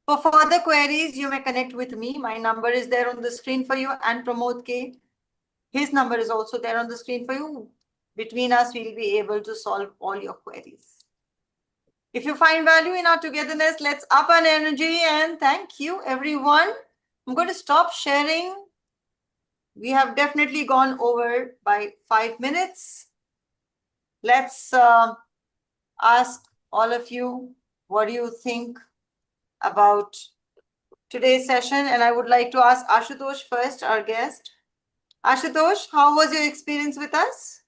Speaker 1: For further queries, you may connect with me. My number is there on the screen for you, and Pramod K. His number is also there on the screen for you. Between us, we'll be able to solve all your queries. If you find value in our togetherness, let's up our energy, and thank you, everyone. I'm going to stop sharing. We have definitely gone over by 5 minutes. Let's ask all of you, what do you think about today's session? And I would like to ask Ashutosh first, our guest. Ashutosh, how was your experience with us?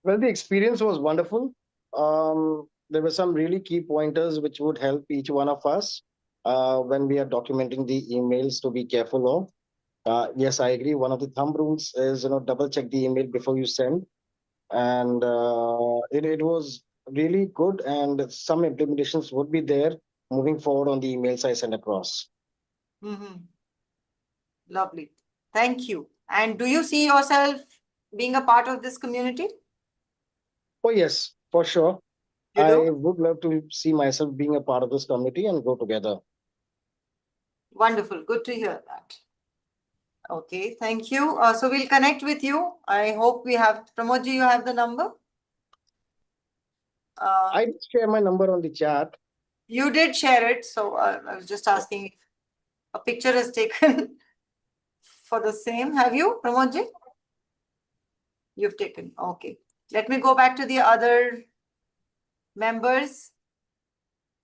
Speaker 13: Well, the experience was wonderful. There were some really key pointers which would help each one of us when we are documenting the emails to be careful of. Yes, I agree. One of the thumb rules is, double check the email before you send. And it was really good, and some implementations would be there moving forward on the emails I send across.
Speaker 1: Lovely. Thank you. And do you see yourself being a part of this community?
Speaker 13: Oh, yes, for sure.
Speaker 1: You
Speaker 13: I
Speaker 1: do?
Speaker 13: would love to see myself being a part of this community and go together.
Speaker 1: Wonderful. Good to hear that. Okay, thank you. So we'll connect with you. I hope we have, Pramodji, you have the number?
Speaker 13: I did share my number on the chat.
Speaker 1: You did share it. So I was just asking if a picture is taken for the same. Have you, Pramodji? You've taken. Okay. Let me go back to the other members.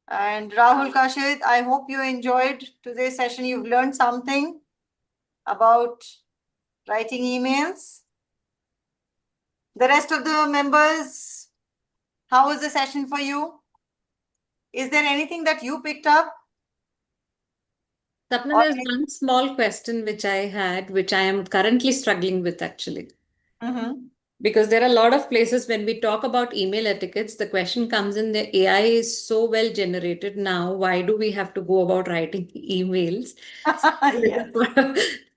Speaker 1: And Rahul Kashid, I hope you enjoyed today's session. You've learned something about writing emails. The rest of the members, how was the session for you? Is there anything that you picked up?
Speaker 17: Sapna, there's one small question which I had, which I am currently struggling with actually. Because there are a lot of places when we talk about email etiquettes, the question comes in, the AI is so well generated now. Why do we have to go about writing emails?
Speaker 1: Yes.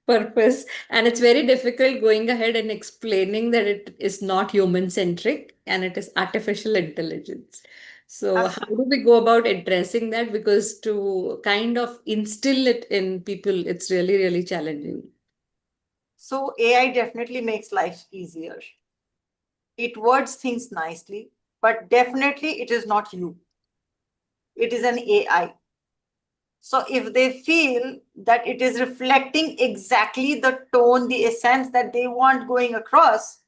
Speaker 17: Purpose. And it's very difficult going ahead and explaining that it is not human centric and it is artificial intelligence. So how do we go about addressing that? Because to kind of instill it in people, it's really, really challenging.
Speaker 1: So AI definitely makes life easier. It words things nicely, but definitely it is not you. It is an AI. So if they feel that it is reflecting exactly the tone, the essence that they want going across,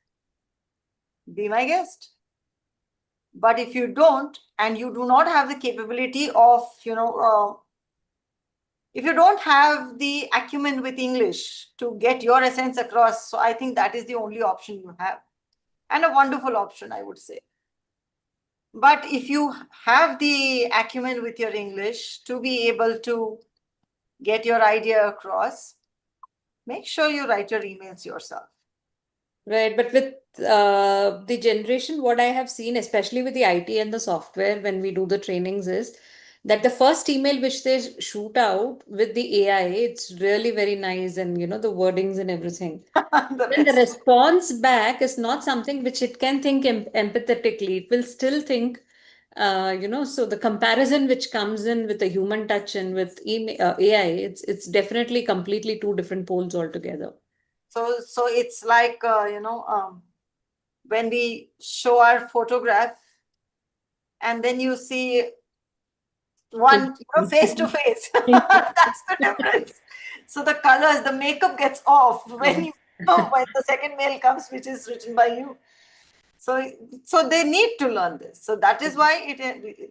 Speaker 1: be my guest. But if you don't, and you do not have the capability of, if you don't have the acumen with English to get your essence across, so I think that is the only option you have. And a wonderful option, I would say. But if you have the acumen with your English to be able to get your idea across, make sure you write your emails yourself.
Speaker 17: Right, but with the generation, what I have seen, especially with the IT and the software, when we do the trainings, is that the first email which they shoot out with the AI, it's really very nice, and the wordings and everything. Then the response back is not something which it can think empathetically. It will still think, so the comparison which comes in with the human touch and with AI, it's definitely completely two different poles altogether.
Speaker 1: So it's like, when we show our photograph and then you see one face to face. That's the difference. So the colors, the makeup gets off when when the second mail comes, which is written by you. So they need to learn this. So that is why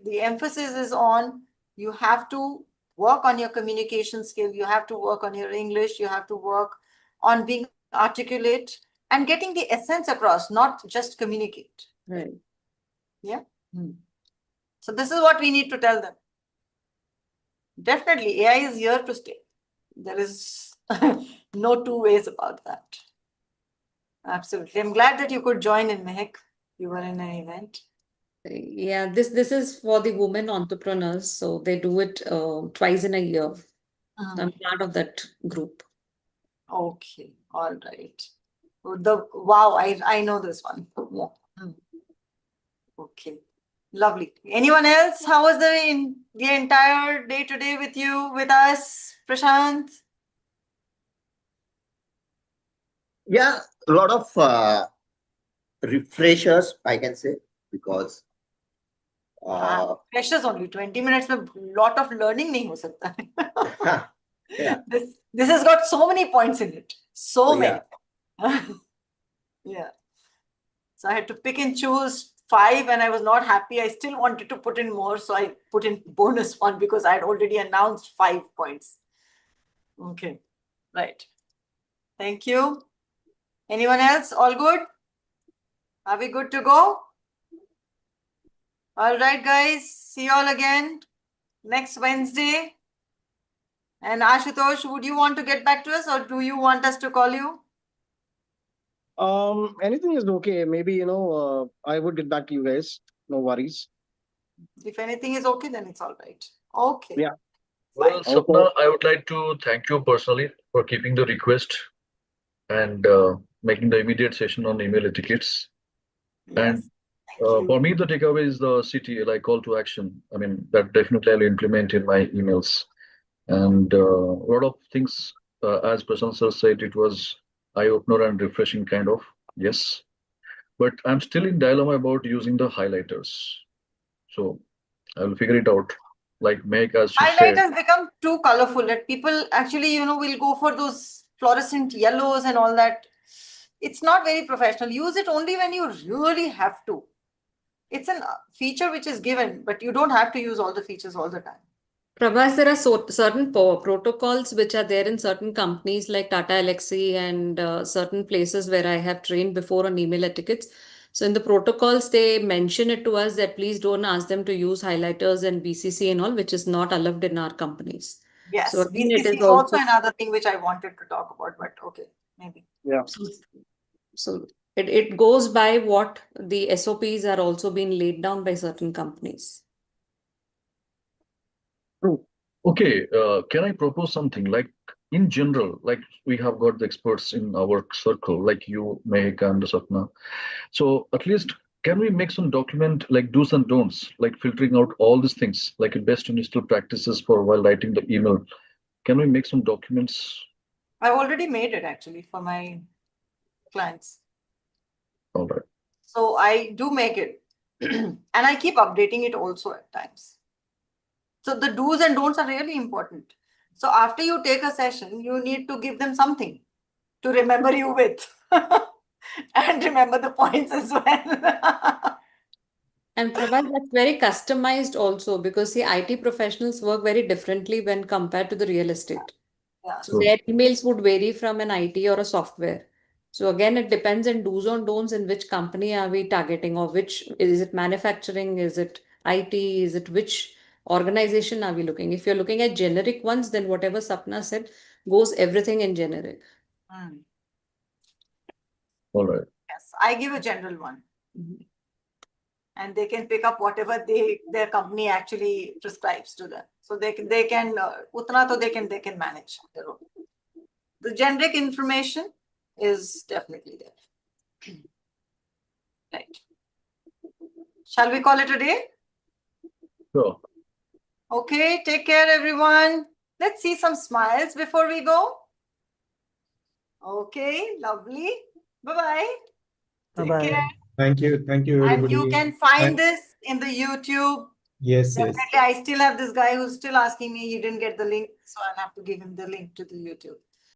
Speaker 1: the emphasis is on, you have to work on your communication skill. You have to work on your English. You have to work on being articulate. and getting the essence across, not just communicate.
Speaker 17: Right.
Speaker 1: Yeah. So this is what we need to tell them. Definitely, AI is here to stay. There is no two ways about that. Absolutely. I'm glad that you could join in, Mehak. You were in an event.
Speaker 17: Yeah, this is for the women entrepreneurs. So they do it twice in a year. I'm part of that group.
Speaker 1: Okay. All right. Wow, I know this one. Yeah. Okay. Lovely. Anyone else? How was the entire day today with you, with us, Prashant?
Speaker 8: Yeah, a lot of refreshers, I can say, because
Speaker 1: Freshers only 20 minutes में lot of learning नहीं हो सकता.
Speaker 8: yeah.
Speaker 1: This has got so many points in it. So many. Yeah. So I had to pick and choose 5 and I was not happy. I still wanted to put in more. So I put in bonus 1 because I had already announced 5 points. Okay. Right. Thank you. Anyone else? All good? Are we good to go? All right, guys. See you all again next Wednesday. And Ashutosh, would you want to get back to us or do you want us to call you?
Speaker 13: Anything is okay. Maybe, I would get back to you guys. No worries.
Speaker 1: If anything is okay, then it's all right. Okay.
Speaker 13: Yeah.
Speaker 16: Well, Sapna, I would like to thank you personally for keeping the request and making the immediate session on email etiquettes.
Speaker 1: Yes.
Speaker 16: And for me, the takeaway is the CTA, like call to action. I mean, that definitely I'll implement in my emails. And a lot of things, as Prashant sir said, it was eye-opener and refreshing kind of, yes. But I'm still in dilemma about using the highlighters. So I'll figure it out. Like Meg, as she said.
Speaker 1: Highlighters become too colorful that people actually, will go for those fluorescent yellows and all that. It's not very professional. Use it only when you really have to. It's a feature which is given, but you don't have to use all the features all the time.
Speaker 17: Prabhas, there are certain protocols which are there in certain companies like Tata Elxsi and certain places where I have trained before on email etiquettes. So in the protocols, they mention it to us that please don't ask them to use highlighters and BCC and all, which is not allowed in our companies.
Speaker 1: Yes,
Speaker 17: so again,
Speaker 1: BCC
Speaker 17: it is
Speaker 1: is also another thing which I wanted to talk about, but okay, maybe.
Speaker 13: Yeah.
Speaker 17: So it goes by what the SOPs are also being laid down by certain companies.
Speaker 13: True.
Speaker 16: Okay, can I propose something? Like in general, like we have got the experts in our circle, like you, Mehak and Sapna. So at least can we make some document like do's and don'ts, like filtering out all these things, like best initial practices for while writing the email? Can we make some documents?
Speaker 1: I already made it actually for my clients.
Speaker 16: All right.
Speaker 1: So I do make it and I keep updating it also at times. So the do's and don'ts are really important. So after you take a session, you need to give them something to remember you with and remember the points as well.
Speaker 17: And Prabhat, that's very customized also because the IT professionals work very differently when compared to the real estate.
Speaker 1: Yes.
Speaker 17: So their emails would vary from an IT or a software. So again, it depends on do's and don'ts in which company are we targeting or which, is it manufacturing, is it IT, is it which organization are we looking? If you're looking at generic ones, then whatever Sapna said goes everything in generic.
Speaker 16: All right.
Speaker 1: Yes, I give a general one. And they can pick up whatever their company actually prescribes to them. So they can utna to they can manage their own. The generic information is definitely there. Right. Shall we call it a day?
Speaker 16: Sure.
Speaker 1: Okay, take care everyone. Let's see some smiles before we go. Okay, lovely. Bye-bye.
Speaker 2: Bye-bye.
Speaker 1: Care.
Speaker 2: Thank you. Thank you,
Speaker 1: And
Speaker 2: everybody.
Speaker 1: you can find this in the YouTube.
Speaker 2: Yes,
Speaker 1: Definitely,
Speaker 2: yes.
Speaker 1: I still have this guy who's still asking me, he didn't get the link, so I'll have to give him the link to the YouTube.